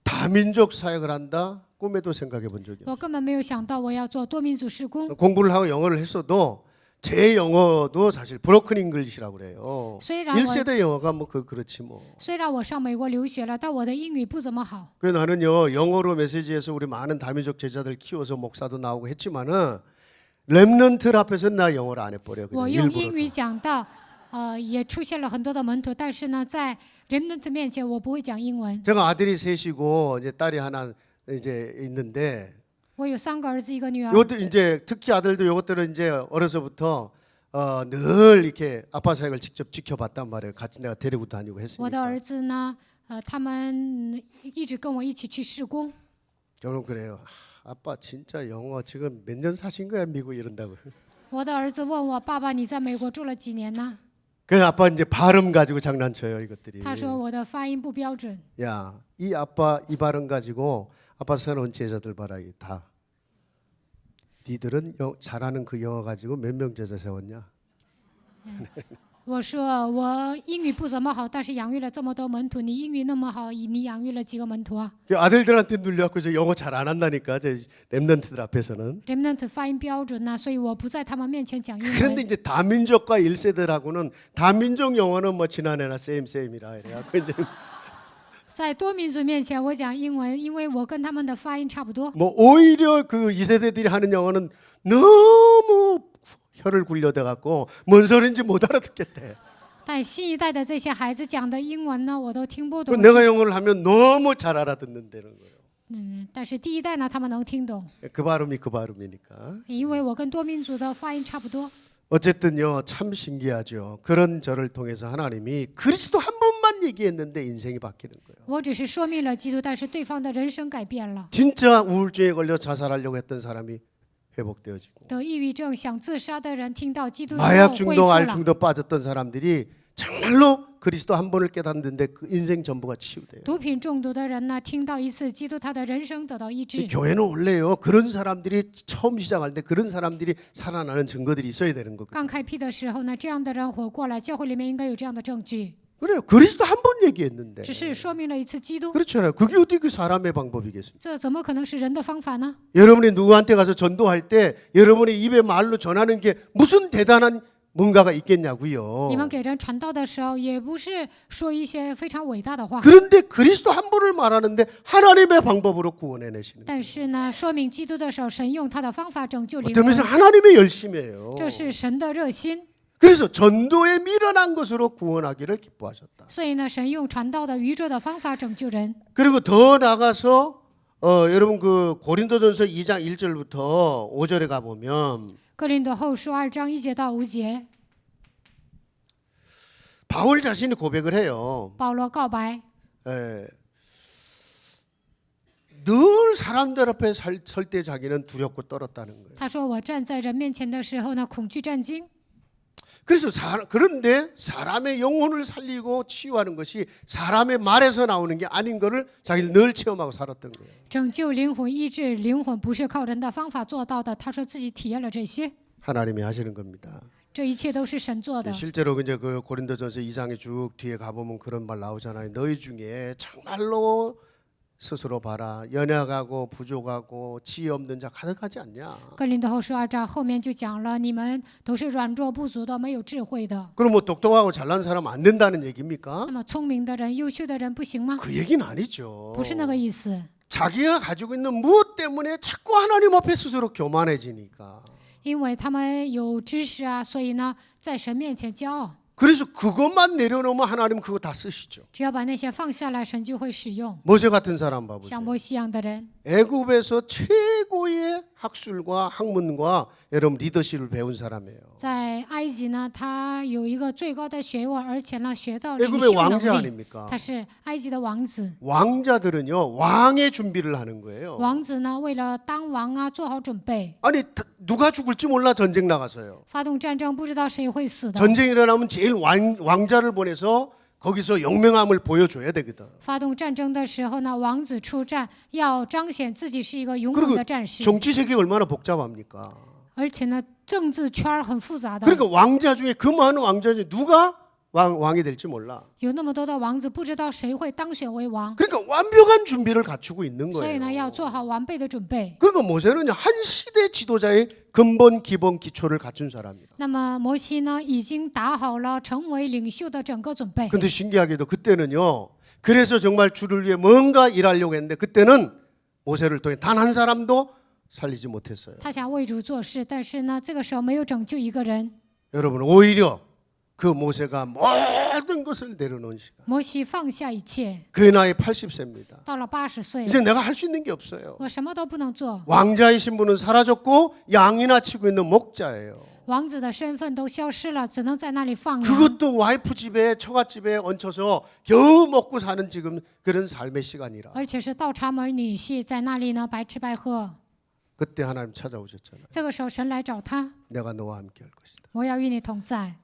다민족 사역을 한다? 꿈에도 생각해 본 적이 없어요. 我根本没有想到我要做多民族事工。 공부를 하고 영어를 했어도 제 영어도 사실 브로큰 잉글리시라고 그래요. 虽然我 1세대 영어가 뭐 그렇지 뭐. 虽然我上美国留学了，但我的英语不怎么好。 그 나는요 영어로 메시지에서 우리 많은 다민족 제자들 키워서 목사도 나오고 했지만은 렘넌트 앞에서 나 영어를 안 해버려. 我 그냥 用 일부러. 英语讲道，也出现了很多的门徒，但是呢，在 remnant 面前，我不会讲英文。 제가 아들이 셋이고 이제 딸이 하나 이제 있는데 我有3个儿子，1个女儿。 요것들 이제 특히 아들도 요것들은 이제 어려서부터 늘 이렇게 아빠 사역을 직접 지켜봤단 말이에요. 같이 내가 데리고 다니고 我的 했으니까. 儿子呢，他们一直跟我一起去事工。 저는 그래요. 아빠 진짜 영어 지금 몇 년 사신 거야 미국 이런다고. 我的儿子问我：“爸爸，你在美国住了几年呢 그 아빠 이제 발음 가지고 장난쳐요 이것들이. ？”他说我的发音不标准。 야, 이 아빠 이 발음 가지고 아빠 세워놓은 제자들 봐라 이 다. 니들은 잘하는 그 영어 가지고 몇 명 제자 세웠냐? 我说我英语不怎么好，但是养育了这么多门徒。你英语那么好，你养育了几个门徒啊 그 아들들한테 눌려갖고 저 영어 잘 안 한다니까 저 렘넌트들 앞에서는. ？Remnant 发音标准呐、所以我不在他们面前讲英 그런데 文。 이제 다민족과 1세들하고는 다민족 영어는 뭐 지난해나 쌤이라 이래갖고 이제 在多民族面前我讲英文，因为我跟他们的发音差不多。 뭐 오히려 그 2세대들이 하는 영어는 너무 혀를 굴려대갖고 뭔 소리인지 못 알아듣겠대. 但新一代的这些孩子讲的英文呢，我都听不懂。 내가 영어를 하면 너무 잘 알아듣는다는 거예요. 但是第一代呢，他们能听懂， 그 발음이 그 발음이니까. 因为我跟多民族的发音差不多。 어쨌든요 참 신기하죠. 그런 저를 통해서 하나님이 그리스도 한 번만 얘기했는데 인생이 바뀌는 거예요. 我只是说明了基督，但是对方的人生改变了。 진짜 우울증에 걸려 자살하려고 했던 사람이 회복되어지고 得抑郁症想自杀的人听到基督之后 마약 恢 중독, 复 알 了。 중독 빠졌던 사람들이 정말로 그리스도 한 번을 깨닫는데 그 인생 전부가 치유돼요. 毒品中毒的人呢，听到一次基督，他的人生得到医治。 교회는 원래요 그런 사람들이 처음 시작할 때 그런 사람들이 살아나는 증거들이 있어야 되는 거거든요. 刚开辟的时候呢，这样的人活过来，教会里面应该有这样的证据。 그래요. 그리스도 한 번 얘기했는데 只是说明了一次基督， 그렇잖아요. 그게 어떻게 그 사람의 방법이겠습니까? 这怎么可能是人的方法呢？ 여러분이 누구한테 가서 전도할 때 여러분의 입에 말로 전하는 게 무슨 대단한 뭔가가 있겠냐고요. 你们给人传道的时候，也不是说一些非常伟大的话， 그런데 그리스도 한 번을 말하는데 하나님의 방법으로 구원해내시는 거예요. 但是呢，说明基督的时候，神用他的方法拯救灵 어떤 면에서 魂， 하나님의 열심이에요. 这是神的热心。 그래서 전도에 미련한 것으로 구원하기를 기뻐하셨다. 所以呢，神用传道的愚拙的方法拯救人。 그리고 더 나가서 여러분 그 고린도전서 2장 1절부터 5절에 가 보면 哥林多后书2章1节到5节， 바울 자신이 고백을 해요. 保罗告白， 늘 사람들 앞에 설 때 자기는 두렵고 떨었다는 거예요. 他说：“我站在人面前的时候呢，恐惧战惊。 그래서 그런데 사람의 영혼을 살리고 치유하는 것이 사람의 말에서 나오는 게 아닌 거를 자기를 늘 체험하고 살았던 거예요. 拯救灵魂、医治灵魂，不是靠人的方法做到的。”他说自己体验了这些， 하나님이 하시는 겁니다. 这一切都是神做的。 실제로 이제 그 고린도전서 2장에 쭉 뒤에 가 보면 그런 말 나오잖아요. 너희 중에 정말로 스스로 봐라. 연약하고 부족하고 지혜 없는 자 가득하지 않냐. 哥林多后书2章后面就讲了，你们都是软弱不足的，没有智慧的。 그럼 뭐 똑똑하고 잘난 사람 안 된다는 얘기입니까? 那么聪明的人、优秀的人不行吗？ 그 얘기는 아니죠. 不是那个意思。 자기가 가지고 있는 무엇 때문에 자꾸 하나님 앞에 스스로 교만해지니까. 因为他们有知识啊，所以呢，在神面前骄傲。 그래서 그것만 내려놓으면 하나님 그거 다 쓰시죠. 只要把那些放下来，神就会使用。 모세 같은 사람 봐보세요. 像摩西一样的人， 애굽에서 최고의 학술과 학문과 여러분 리더십을 배운 사람이에요. 在埃及呢，他有一个最高的学问，而且呢，学到领 애굽의 袖 왕자 能力。 아닙니까? 他是埃及的王子， 왕자들은요 왕의 준비를 하는 거예요. 王子呢，为了当王啊，做好准备。 아니 누가 죽을지 몰라 전쟁 나가서요. 发动战争，不知道谁会死的。 전쟁이 일어나면 제일 왕자를 보내서 거기서 영명함을 보여줘야 되거든. 发动战争的时候呢，王子出战，要彰显自己是一个勇猛 그리고 的战士。 정치 세계 얼마나 복잡합니까? 而且呢，政治圈儿很复杂的， 그러니까 왕자 중에 그 많은 왕자 중에 누가 왕이 될지 몰라. 有那么多的王子，不知道谁会当选为王。 그러니까 완벽한 준비를 갖추고 있는 所以呢， 거예요. 要做好完备的准备。 그러니까 모세는 한 시대 지도자의 근본 기본 기초를 갖춘 사람이다. 那么摩西呢，已经打好了成为领袖的整个准备。 근데 신기하게도 그때는요. 그래서 정말 주를 위해 뭔가 일하려고 했는데 그때는 모세를 통해 단 한 사람도 살리지 못했어요. 他想为主做事，但是呢，这个时候没有拯救一个人。 여러분 오히려 그 모세가 모든 것을 내려놓은 시간. 摩西放下一切， 그 나이 80세입니다. 到了80岁， 이제 내가 할 수 있는 게 없어요. 我什么都不能做， 왕자의 신분은 사라졌고 양이나 치고 있는 목자예요. 王子的身份都消失了，只能在那里放羊。 그것도 와이프 집에 처갓집에 얹혀서 겨우 먹고 사는 지금 그런 삶의 시간이라. 而且是倒插门女婿，在那里呢白吃白喝。 그때 하나님 찾아오셨잖아요. 这个时候神来找他， 내가 너와 함께 할 것이다. 我要与你同在。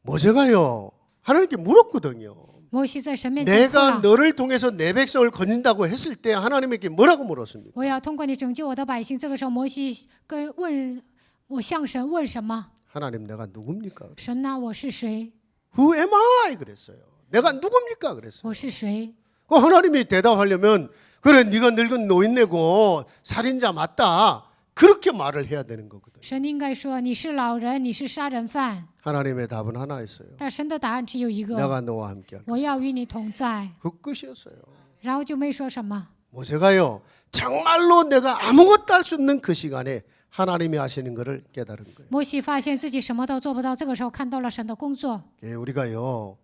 모세가요 하나님께 물었거든요. 摩西在神面前哭 내가 了， 너를 통해서 내 백성을 건진다고 했을 때 하나님에게 뭐라고 물었습니까? 我要通过你拯救我的百姓。这个时候摩西跟问，我向神问什么？ 하나님 내가 누굽니까? 神呐，我是谁？ Who am I? 그랬어요. 내가 누굽니까? 그랬어요. 我是谁？ 그 하나님이 대답하려면 그래 네가 늙은 노인네고 살인자 맞다. 그렇게 말을 해야 되는 거거든요. 神应该说你是老人，你是杀人犯。 하나님의 답은 하나였어요. 但神的答案只有一个： 내가 너와 함께 할 我要与你同在。 그 끝이었어요. 然后就没说什么。 모세가요 정말로 내가 아무것도 할 수 없는 그 시간에 하나님이 하시는 것을 깨달은 거예요. 摩西发现自己什么都做不到，这个时候看到了神的工作。 예, 우리가요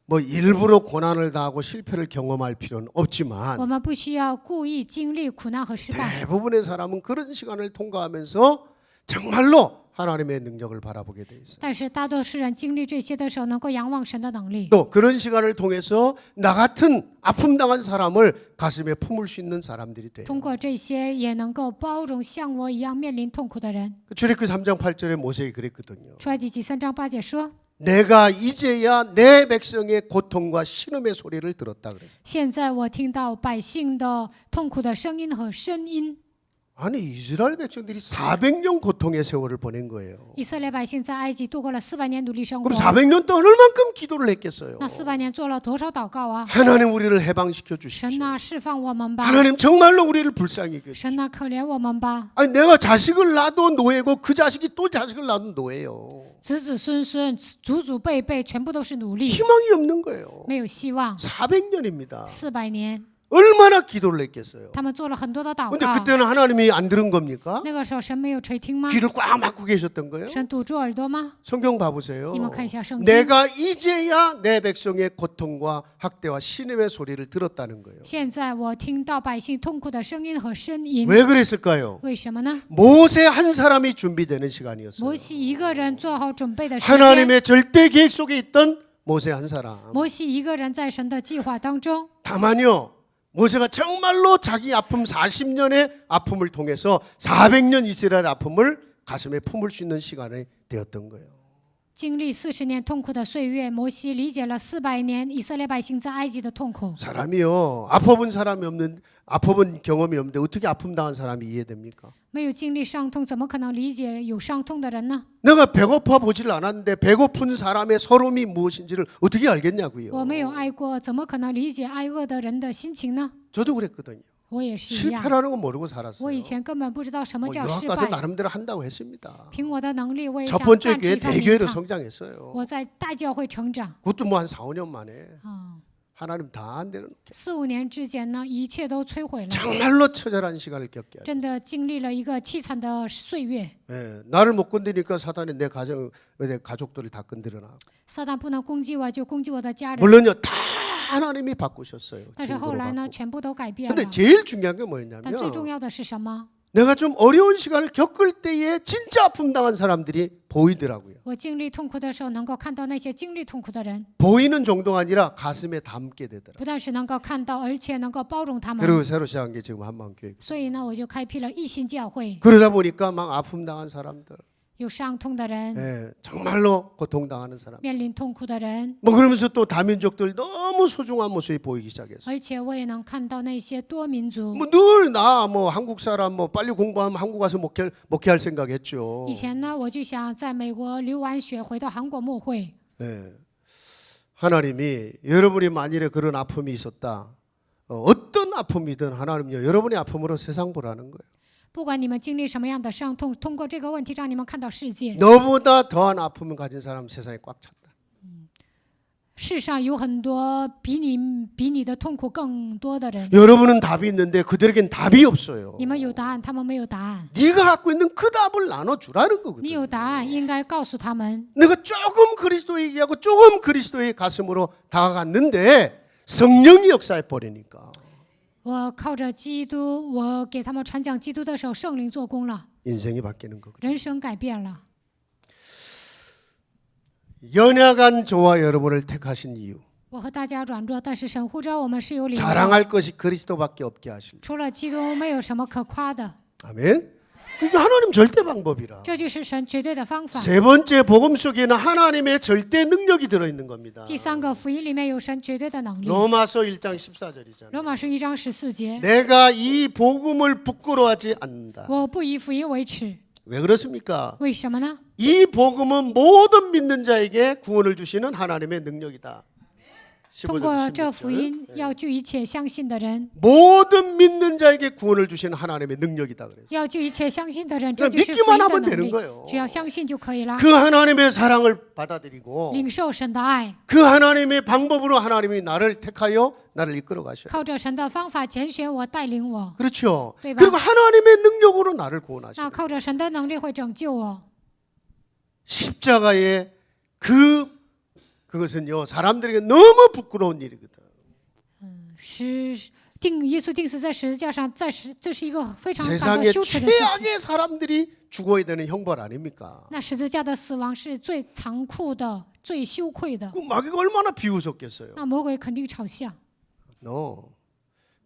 뭐 일부러 고난을 당하고 실패를 경험할 필요는 我 없지만 们不需要故意经历苦难和失败， 대부분의 사람은 그런 시간을 통과하면서 정말로 하나님의 능력을 바라보게 돼 있어요. 但是大多数人经历这些的时候，能够仰望神的能力。 또 그런 시간을 통해서 나 같은 아픔 당한 사람을 가슴에 품을 수 있는 사람들이 돼요. 通过这些，也能够包容像我一样面临痛苦的人。 출애굽기 3장 8절에 모세가 그랬거든요. 出埃及记3章8节说 내가 이제야 내 백성의 고통과 신음의 소리를 들었다 그랬어요. 现在我听到百姓的痛苦的声音和声音。 아니 이스라엘 백성들이 400년 고통의 세월을 보낸 거예요. 以色列百姓在埃及度过了400年奴隶生活， 그럼 400년 동안 얼만큼 기도를 했겠어요. 那400年做了多少祷告啊？ 하나님 우리를 해방시켜 神 주십시오. 呐，释放我们吧！ 하나님 정말로 우리를 불쌍히 여겨 주십시오. 神呐，可怜我们吧！ 아니 내가 자식을 낳아도 노예고 그 자식이 또 자식을 낳아도 노예요. 子子孙孙、祖祖辈辈，全部都是奴隶， 희망이 없는 거예요. 没有希望。 400년입니다. 400年， 얼마나 기도를 했겠어요. 他们做了很多的祷 근데 告。 그때는 하나님이 안 들은 겁니까? 那个时候神没有垂听吗？ 귀를 꽉 막고 계셨던 거예요? 神堵住耳朵吗？ 성경 봐보세요. 你们看一下圣经。 내가 이제야 내 백성의 고통과 학대와 신음의 소리를 들었다는 거예요. 现在我听到百姓痛苦的声音和声音， 왜 그랬을까요? 为什么呢？ 모세 한 사람이 준비되는 시간이었어요. 摩西一个人做好准备的时间， 하나님의 절대 계획 속에 있던 모세 한 사람. 摩西一个人在神的计划当中。 다만요. 모세가 정말로 자기 아픔 40년의 아픔을 통해서 400년 이스라엘 아픔을 가슴에 품을 수 있는 시간이 되었던 거예요. 经历40年痛苦的岁月，摩西理解了400年以色列百姓在埃及的痛苦。 사람이요. 아파본 사람이 없는 아파본 경험이 없는데 어떻게 아픔 당한 사람이 이해됩니까? 没有经历伤痛，怎么可能理解有伤痛的人呢？ 내가 배고파 보질 않았는데 배고픈 사람의 서름이 무엇인지를 어떻게 알겠냐고요. 我没有爱过，怎么可能理解挨饿的人的心情呢？ 저도 그랬거든요. 我也是一样， 실패라는 건 모르고 我 살았어요. 以前根本不知道什么 뭐 叫 유학 失 가서 败。 나름대로 한다고 했습니다. 凭我的能力，我也 첫 想 번째 办起 교회 一番名 대교회로 堂。 성장했어요. 我在大教会成长， 그것도 뭐 한 4, 5년 만에 啊， 하나님 다 안 되는 4、5年之间呢，一切都摧毁了， 정말로 처절한 시간을 겪게 하죠. 真的经历了一个凄惨的岁月。 예, 나를 못 건드리니까 사단이 내 가족들을 다 건드려놔. 撒旦不能攻击我，就攻击我的家人。 물론요 다 하나님이 바꾸셨어요. 但是后 증거로 来呢， 바꾸고. 全部都改变了 근데 。 제일 중요한 게 但最重 뭐였냐면 要的是什么？ 내가 좀 어려운 시간을 겪을 때에 진짜 아픔 당한 사람들이 보이더라고요. 我经历痛苦的时候，能够看到那些经历痛苦的人， 보이는 정도가 아니라 가슴에 담게 되더라고요. 不但是能够看到，而且能够包容他们。 그리고 새로 시작한 게 지금 한마음교회. 所以呢，我就开辟了一心教会。 그러다 보니까 막 아픔 당한 사람들, 有伤痛的人， 예, 정말로 고통당하는 사람. 面临痛苦的人， 뭐 그러면서 또 다민족들 너무 소중한 모습이 보이기 시작했어요. 而且我也能看到那些多民族。 뭐 늘 나 뭐 한국 사람 뭐 빨리 공부하면 한국 가서 목회할 생각했죠. 以前呢，我就想在美国留完学，回到韩国牧会。 예. 하나님이 여러분이 만일에 그런 아픔이 있었다. 어떤 아픔이든 하나님요 여러분의 아픔으로 세상 보라는 거예요. 不管你们经历什么样的伤痛，通过这个问题让你们看到世界。 너보다 더한 아픔을 가진 사람 세상에 꽉 찼다. 世上有很多比你的痛苦更多的人。 여러분은 답이 있는데 그들에겐 답이 없어요. 你们有答案，他们没有答案。 네가 갖고 있는 그 답을 나눠주라는 你 거거든. 有答案，应该告诉他们。 내가 조금 그리스도 얘기하고 조금 그리스도의 가슴으로 다가갔는데 성령이 역사해 버리니까 我靠着基督，我给他们传讲基督的时候，圣灵做工了， 인생이 바뀌는 거거든. 人生改变了。 연약한 저와 여러분을 택하신 이유 我和大家软弱，但是神呼召我们是有理由的。 자랑할 것이 그리스도밖에 없게 하실. 除了基督，没有什么可夸的。 아멘. 그게 하나님 절대 방법이라. 这就是神绝对的方法。 세 번째 복음 속에는 하나님의 절대 능력이 들어 있는 겁니다. 第三个福音里面有神绝对的能力。 로마서 1장 14절이잖아요. 罗马书1章14节， 내가 이 복음을 부끄러워하지 않는다. 我不以福音为耻。왜 그렇습니까? 为什么呢？ 이 복음은 모든 믿는 자에게 구원을 주시는 하나님의 능력이다. 通过 15절 这福 16절. 音，要救一切相信的人， 모든 믿는 자에게 구원을 주시는 하나님의 능력이다 그랬어요. 要救一切相信的人，这就是福 믿기만 音的 하면 能 되는 力 거예요. 。只要相信就可以了， 그 하나님의 사랑을 받아들이고 领受神的爱， 그 하나님의 방법으로 하나님이 나를 택하여 나를 이끌어 가셔요. 靠着神的方法拣选我，带领我。 그렇죠. 네, 그리고 하나님의 능력으로 나를 那 구원하셔요. 靠着神的能力会拯救我。 십자가의 그것은요 사람들에게 너무 부끄러운 일이거든. 耶稣钉死在十字架上，这是一个非常感到 세상의 羞耻的事情。 최악의 사람들이 죽어야 되는 형벌 아닙니까? 那十字架的死亡是最残酷的、最羞愧的。 그 마귀가 얼마나 비웃었겠어요. 那魔鬼肯定嘲笑。 No.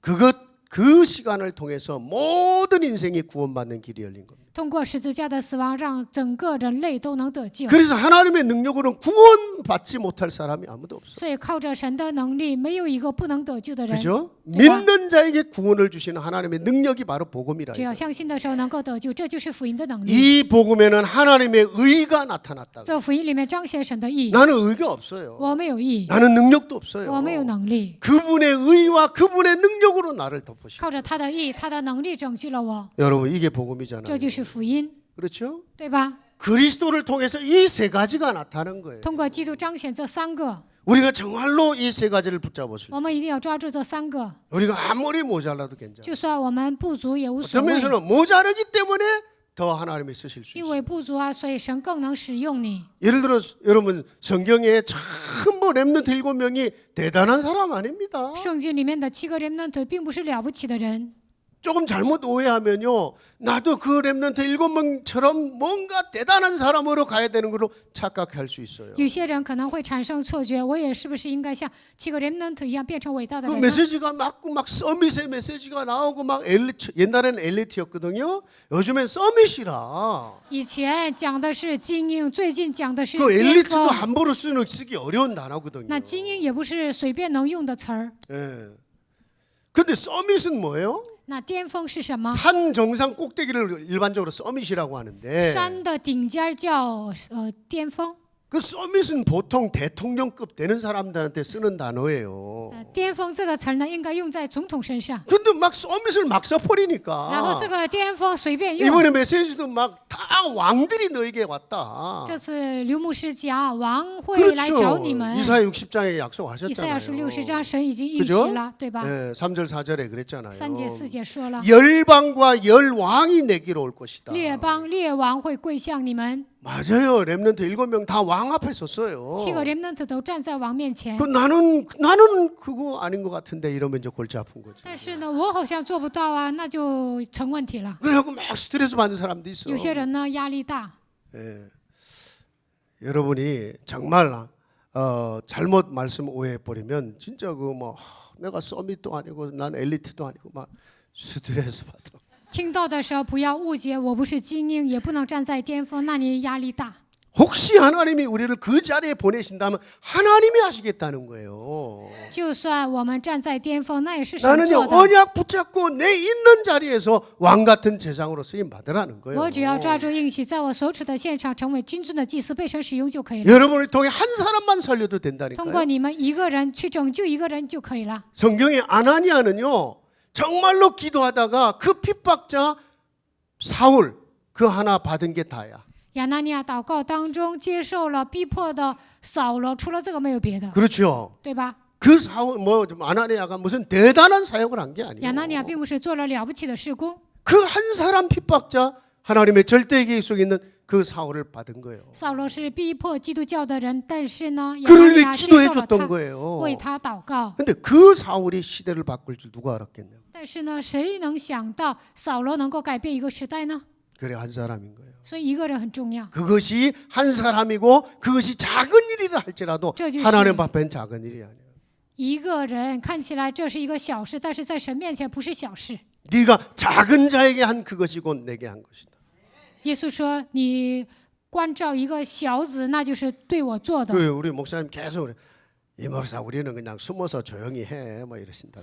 그 시간을 통해서 모든 인생이 구원받는 길이 열린 겁니다. 通过十字架的死亡，让整个人类都能得救。 그래서 하나님의 능력으로는 구원받지 못할 사람이 아무도 없어. 所以靠着神的能力，没有一个不能得救的人。 그죠? 对吧？ 믿는 자에게 구원을 주시는 하나님의 능력이 바로 복음이라. 只要相信的时候能够得救，这就是福音的能力。 이 복음에는 하나님의 의가 나타났다. 这福音里面彰显神的义， 나는 의가 없어요. 我没有义， 나는 능력도 없어요. 我没有能力。 그분의 의와 그분의 능력으로 나를 덮으시고. 靠着他的义，他的能力拯救了我， 여러분 이게 복음이잖아요. 这就是福音， 그렇죠? 对吧？ 그리스도를 통해서 이 세 가지가 나타나는 거예요. 通过基督彰显这三个， 우리가 정말로 이 세 가지를 붙잡았을 때 我们一定要抓住这三个。 우리가 아무리 모자라도 괜찮아요. 就算我们不足也无所 어떤 谓， 면에서는 모자르기 때문에 더 하나님이 쓰실 수 因 있어요. 为不足啊，所以神更能使用你。 예를 들어 여러분 성경에 전부 렘넌트 7명이 대단한 사람 아닙니다. 圣经里面的7个 remnant 并不是了不起的人， 조금 잘못 오해하면요. 나도 그 렘넌트 7명처럼 뭔가 대단한 사람으로 가야 되는 걸로 착각할 수 있어요. 有些人可能会产生错觉，我也是不是应该像7个 remnant 一样变成伟大的 그 人呢？ 메시지가 막 서밋의 메시지가 나오고 막 옛날에는 엘리트였거든요. 요즘엔 서밋이라. 以前讲的是精英，最近讲的是 그 巅 엘리트도 峰。 함부로 쓰기 어려운 단어거든요. 那精英也不是随便能用的词儿。 예. 근데 서밋은 뭐예요? 那巅峰是什么？ 산 정상 꼭대기를 일반적으로 서밋이라고 하는데 山的顶尖叫巅峰。 그 서밋은 보통 대통령급 되는 사람들한테 쓰는 단어예요. 巅峰这个词儿呢，应该用在总统身上。 근데 막 서밋을 막 써버리니까 然后这个巅峰随便用。 이번에 메시지도 막 다 왕들이 너에게 왔다. 这次刘牧师讲，王会来找 그렇죠. 你们。 이사야 60장에 以赛亚 약속하셨잖아요. 书60章，神已经应许 그죠? 了，对吧？ 네, 3절 4절에 그랬잖아요. 3节4节说了， 열방과 열왕이 내게로 올 것이다. 列邦列王会跪向你们。 맞아요. 렘넌트 7명 다 왕 앞에 섰어요. 7个 remnant 都站在王面前 그 。 나는 그거 아닌 것 같은데 이러면 이제 골치 아픈 거죠. 但是呢，我好像做不到啊，那就成问题了。 그래갖고 막 스트레스 받는 사람도 있어. 有些人呢，压力大。 예. 여러분이 정말 잘못 말씀 오해해 버리면 진짜 그 뭐 내가 서밋도 아니고 난 엘리트도 아니고 막 스트레스 받아. 听到的时候不要误解，我不是精英，也不能站在巅峰，那你压力大。 혹시 하나님이 우리를 그 자리에 보내신다면 하나님이 하시겠다는 거예요. 就算我们站在巅峰，那也是神 나는요 做的。 언약 붙잡고 내 있는 자리에서 왕 같은 제상으로 쓰임 받으라는 거예요. 我只要抓住应许，在我所处的现场成为君尊的祭司，被神使用就可以了。 여러분을 통해 한 사람만 살려도 通过 된다니까요. 你们一个人去拯救一个人就可以了。 성경의 아나니아는요 정말로 기도하다가 그 핍박자 사울 그 하나 받은 게 다야. 亚拿尼亚祷告当中接受了逼迫的扫罗，除了这个没有别的， 그렇죠. 对吧？ 그 사울 아나니아가 무슨 대단한 사역을 한 게 亚拿尼亚 아니에요. 并不是做了了不起的事工， 그 한 사람 핍박자 하나님의 절대 계획 속에 있는 그 사울을 받은 거예요. 扫罗是逼迫基督教的人，但是呢，亚 그를 拿尼 위해 亚接 기도해 受了 줬던 他， 거예요. 为他祷告。 근데 그 사울이 시대를 바꿀 줄 누가 알았겠냐? 但是呢，谁能想到扫罗能够改变一个时代呢？ 그래 한 사람인 거예요. 所以一个人很重要。 그것이 한 사람이고 그것이 작은 일이라 할지라도 저就是 하나님 앞엔 작은 일이 아니야. 一个人看起来这是一个小事，但是在神面前不是小事。 네가 작은 자에게 한 그것이 곧 내게 한 것이다. 耶稣说：“你关照一个小子，那就是对我做的。 그 우리 목사님 계속 그래. 이 목사 우리는 그냥 숨어서 조용히 해 뭐 이러신다. ”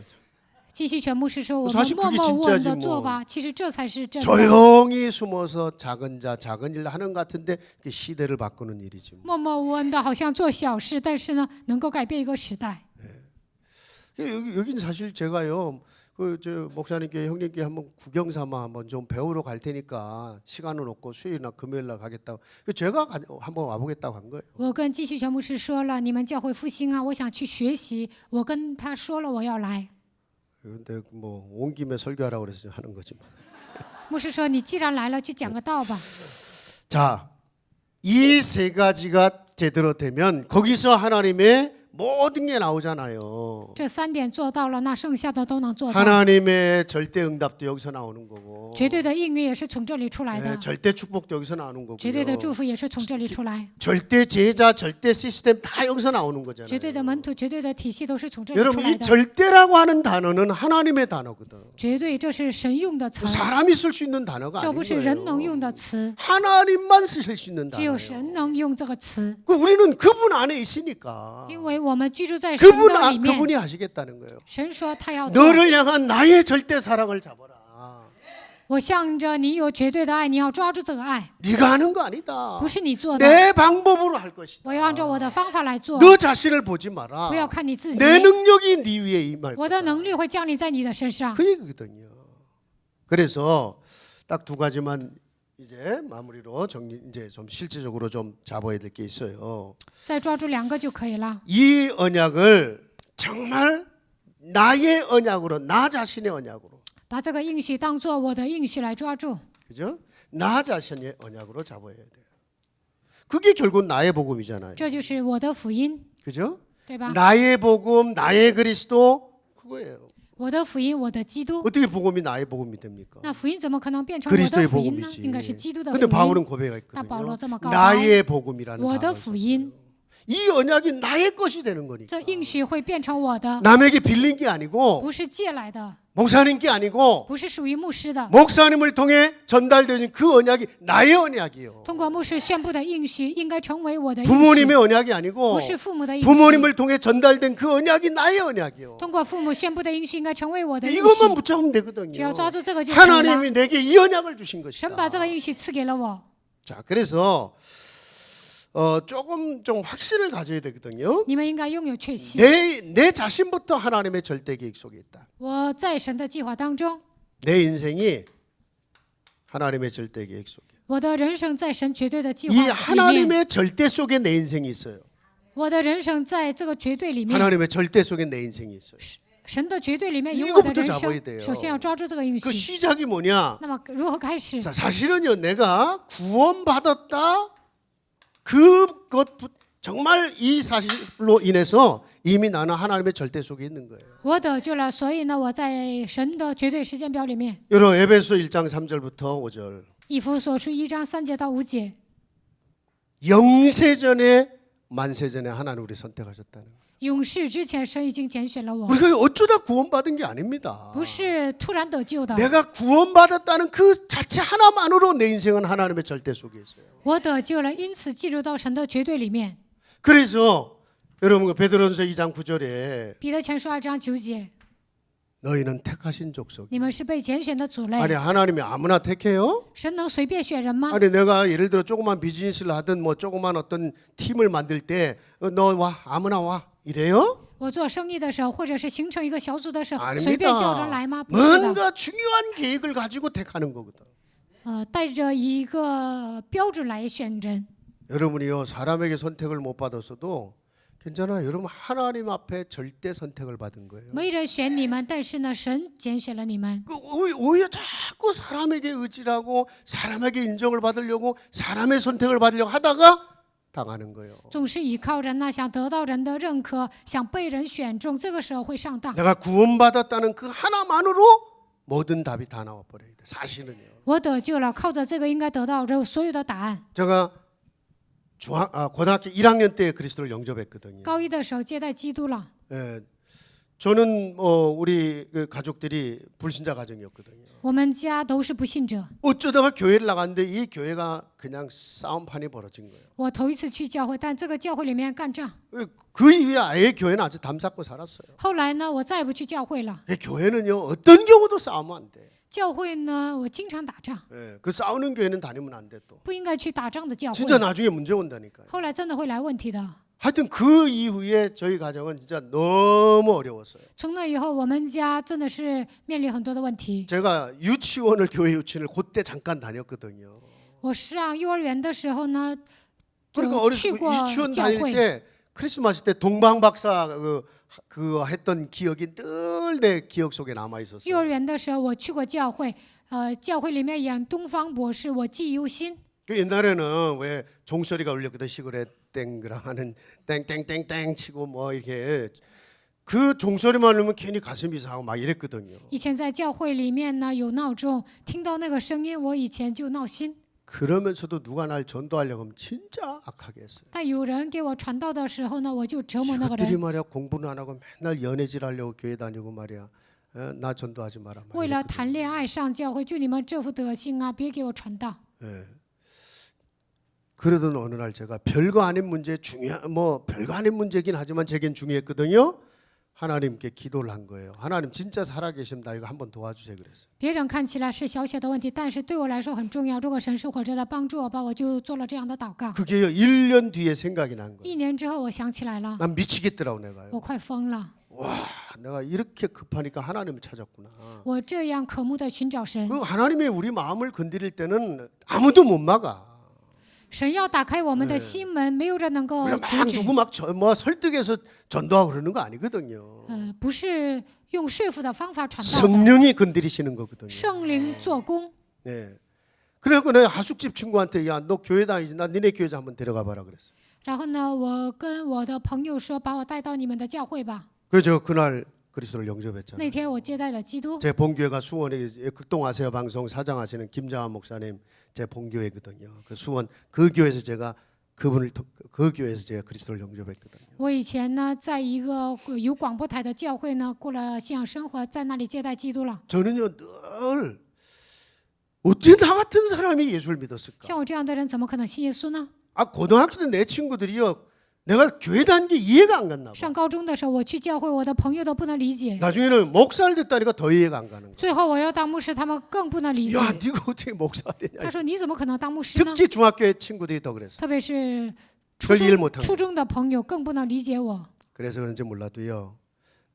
其继续全牧师说：“我 사실 们默 그게 默无闻 진짜지 的做 뭐. 吧。其实这才是真的。 조용히 숨어서 작은 자 작은 일 하는 것 같은데 그게 시대를 바꾸는 일이지. 뭐. 默默无闻的，好像做小事，但是呢，能够改变一个时代。 여기는 사실 제가요. 저 목사님께 형님께 한번 구경 삼아 한번 좀 배우러 갈 테니까 시간은 없고 수요일이나 금요일날 가겠다고. 제가 한번 와보겠다고 한 거예요. 我跟继续全牧师说了，你们教会复兴啊，我想去学习。我跟他说了，我要来。 근데 뭐 온 김에 설교하라고 그래서 하는 거지. 牧师说：“你既然来了，去讲个道吧。 자, 이 세 가지가 제대로 되면 거기서 하나님의 모든 게 나오잖아요. 这3点做到了，那剩下的都能做到。 하나님의 절대 응답도 여기서 나오는 거고, 绝对的应允也是从这里出来的， 절대 축복도 여기서 나오는 绝对的 거고요. 祝福也是从这里出来， 절대 제자, 절대 시스템 다 여기서 나오는 绝对的 거잖아요. 门徒、绝对的体系都是从这里出 여러분 来 이 的。 절대라고 하는 단어는 하나님의 단어거든. 绝对，这是神用的词， 사람이 쓸 수 있는 단어가 这 아닌 不是人能 거예요. 用的词， 하나님만 쓰실 수 있는 只有 단어예요. 神能用这个词， 우리는 그분 안에 있으니까 因为我们居住在神 그분 的里面。 그분이 하시겠다는 거예요. 神说他要做， 너를 향한 나의 절대 사랑을 잡아라. 我向着你有绝对的爱，你要抓住这个爱， 네가 하는 거 아니다. 不是你做的， 내 방법으로 할 것이다. 我要按照我的方法来做， 너 자신을 보지 마라. 不要看你自己， 내 능력이 네 위에 임할 我的 거다. 能力会降临在你的身上。 그 얘기거든요. 그래서 딱 두 가지만 이제 마무리로 정리 이제 좀 실제적으로 좀 잡아야 될 게 있어요. 再抓住2个就可以了。 이 언약을 정말 나의 언약으로 나 자신의 언약으로 把这个应许当做我的应许来抓住， 그죠? 나 자신의 언약으로 잡아야 돼요. 그게 결국 나의 복음이잖아요. 这就是我的福音， 그죠? 对吧？ 나의 복음, 나의 그리스도 그거예요. 我的福音，我的基督。 어떻게 복음이 나의 복음이 됩니까? 那福音怎么可能变成我的 그리스도의 福音呢？ 복음이지. 应该是基督的福 근데 音。 바울은 那 고백했거든요. 保罗这么告白， 나의 복음이라는 我的 단어를 福音， 이 언약이 나의 것이 되는 거니까. 这应许会变成我的， 남에게 빌린 게 아니고 不是借来的， 목사님께 아니고 不是属于牧师的。 목사님을 통해 전달되는 그 언약이 나의 언약이요. 通过牧师宣布的应许，应该成为我的应许， 부모님의 언약이 아니고 不是父母的应许。 부모님을 통해 전달된 그 언약이 나의 언약이요. 通过父母宣布的应许，应该成为我的应 이것만 许。 붙잡으면 되거든요. 只要抓住这个就可以了。 하나님이 내게 이 언약을 주신 神把这 것이다. 个应许赐给了我， 자, 그래서 조금 좀 확신을 가져야 되거든요. 你们应该拥有确信。 내 자신부터 하나님의 절대 계획 속에 있다. 我在神的计划当中， 내 인생이 하나님의 절대 계획 속에. 我的人生在神绝对的计 이 划里面， 하나님의 절대 속에 내 인생이 있어요. 我的人生在这个绝对里面， 하나님의 절대 속에 내 인생이 있어요. 神的绝对里面有我的 이거부터 人 잡아야 돼요 生。首先要抓住这个应 그 许。 시작이 뭐냐? 那么如何开始？ 자, 사실은요, 내가 구원받았다. 그것 정말 이 사실로 인해서 이미 나는 하나님의 절대 속에 있는 거예요. 我得救了，所以呢，我在神的绝对时间表里面。 여러분 에베소 1장 3절부터 5절. 以弗所书1章3节到5节， 영세전에 만세전에 하나님 우리 선택하셨다는 거예요. 永世之前，神已经拣选了我， 우리가 어쩌다 구원받은 게 아닙니다. 不是突然得救的。 내가 구원받았다는 그 자체 하나만으로 내 인생은 하나님의 절대 속에 있어요. 我得救了，因此进入到神的绝对里面。 그래서 여러분 베드로전서 2장 9절에 彼得前书2章9节， 너희는 택하신 족속. 你们是被拣选的族类。 아니 하나님이 아무나 택해요? 神能随便选人吗？ 아니 내가 예를 들어 조그만 비즈니스를 하든 뭐 조그만 어떤 팀을 만들 때 너 와 아무나 와 이래요? 我做生意的时候，或者是形成一个小组的时候，随便叫人来 아닙니다. 吗？不是的， 뭔가 중요한 계획을 가지고 택하는 거거든. 带着一个标准来选人。 여러분이요 사람에게 선택을 못 받았어도 괜찮아요. 여러분 하나님 앞에 절대 선택을 받은 거예요. 没人选你们，但是呢，神拣选了你们。 오히려 자꾸 사람에게 의지하고 사람에게 인정을 받으려고 사람의 선택을 받으려고 하다가 당하는 거예요. 总是依靠人呐，想得到人的认可，想被人选中，这个时候会上当。 내가 구원받았다는 그 하나만으로 모든 답이 다 나와 버려야 돼. 사실은요. 我得救了，靠着这个应该得到所有的答案。 제가 고등학교 1학년 때 그리스도를 영접했거든요. 高一的时候接待基督了， 예, 저는 우리 그 가족들이 불신자 가정이었거든요. 我们家都是不信者。 어쩌다가 교회를 나갔는데 이 교회가 그냥 싸움판이 벌어진 거예요. 我头一次去教会，但这个教会里面干仗。 그 이후에 아예 교회는 아주 담쌓고 살았어요. 后来呢，我再也不去教会了。 교회는요 어떤 경우도 싸우면 안 돼. 教会呢，我经常打仗， 그 싸우는 교회는 다니면 안 돼 또. 不应该去打仗的教会。 진짜 나중에 문제 온다니까요. 后来真的会来问题的。 하여튼 그 이후에 저희 가정은 진짜 너무 어려웠어요. 从那以后，我们家真的是面临很多的问题。 제가 유치원을 교회 유치원을 그때 잠깐 다녔거든요. 我上幼儿园的时候呢， 그러니까 有 어렸을 去 때 过 유치원 教 다닐 会。 때 크리스마스 때 동방박사 그거 했던 기억이 늘 내 기억 속에 남아 幼儿 있었어요. 园的时候，我去过教会，教会里面演东方博士，我记忆犹新。 그 옛날에는 왜 종소리가 울렸거든. 시골에 땡그랑 하는 땡땡땡땡 치고 뭐 이렇게 그 종소리만 울면 괜히 가슴이 상하고 막 이랬거든요. 以前在教会里面呢有闹钟，听到那个声音，我以前就闹心。 그러면서도 누가 날 전도하려고 하면 진짜 악하게 했어요. 但有人给我传道的时候呢，我就折磨那个 그들이 人。 말이야 공부는 안 하고 맨날 연애질하려고 교회 다니고 말이야. 나 전도하지 마라. 为了谈恋爱上教会，就你们这副德行啊，别给我传道。 그러던 어느 날 제가 별거 아닌 문제 별거 아닌 문제긴 하지만 제겐 중요했거든요. 하나님께 기도를 한 거예요. 하나님 진짜 살아계시면 나 이거 한번 도와주세요 그랬어요. 别人看起来是小小的问题，但是对我来说很重要。如果神是活着的，帮助我吧，我就做了这样的祷告。 그게요 1년 뒤에 생각이 난 거예요. 1年之后，我想起来了， 난 미치겠더라고 내가요. 我快疯了。 와, 내가 이렇게 급하니까 하나님을 찾았구나. 我这样渴慕的寻找神， 그 하나님이 우리 마음을 건드릴 때는 아무도 못 막아. 神要打开我们的心门，没有人能够 우리가 阻 막 止。 누구 막 설득해서 전도하고 그러는 거 아니거든요. 不是用说服的方法传道的， 성령이 건드리시는 거거든요. 圣灵做工。 네. 그래갖고 내가 하숙집 친구한테 야, 너 교회 다니지? 나 니네 교회 한번 데려가 봐라 그랬어. 然后呢，我跟我的朋友说，把我带到你们的教会吧。 그래서 그날 그리스도를 영접했잖아요. 那天我接待了基督。 제 본교회가 수원에 극동아세아 방송 사장하시는 김장환 목사님 제 본교회거든요. 그 수원 그 교회에서 제가 그 교회에서 제가 그리스도를 영접했거든요. 我以前呢，在一个有广播台的教会呢，过了信仰生活，在那里接待基督了。 저는요 늘 어떻게 나 같은 사람이 예수를 믿었을까? 像我这样的人，怎么可能信耶稣呢？ 고등학교 때 내 친구들이요 내가 교회 다니는 게 이해가 안 갔나 봐. 上高中的时候，我去教会，我的朋友都不能理解。 나중에는 목사를 됐다니까 더 이해가 안 가는 거야. 最后我要当牧师，他们更不能理解。 야, 네가 어떻게 목사가 되냐? 他说：“你怎么可能当牧师呢？” 특히 중학교의 친구들이 더 그랬어. 特别是初 그걸 이해를 못한 初 거야. 中的朋友更不能理解我。 그래서 그런지 몰라도요.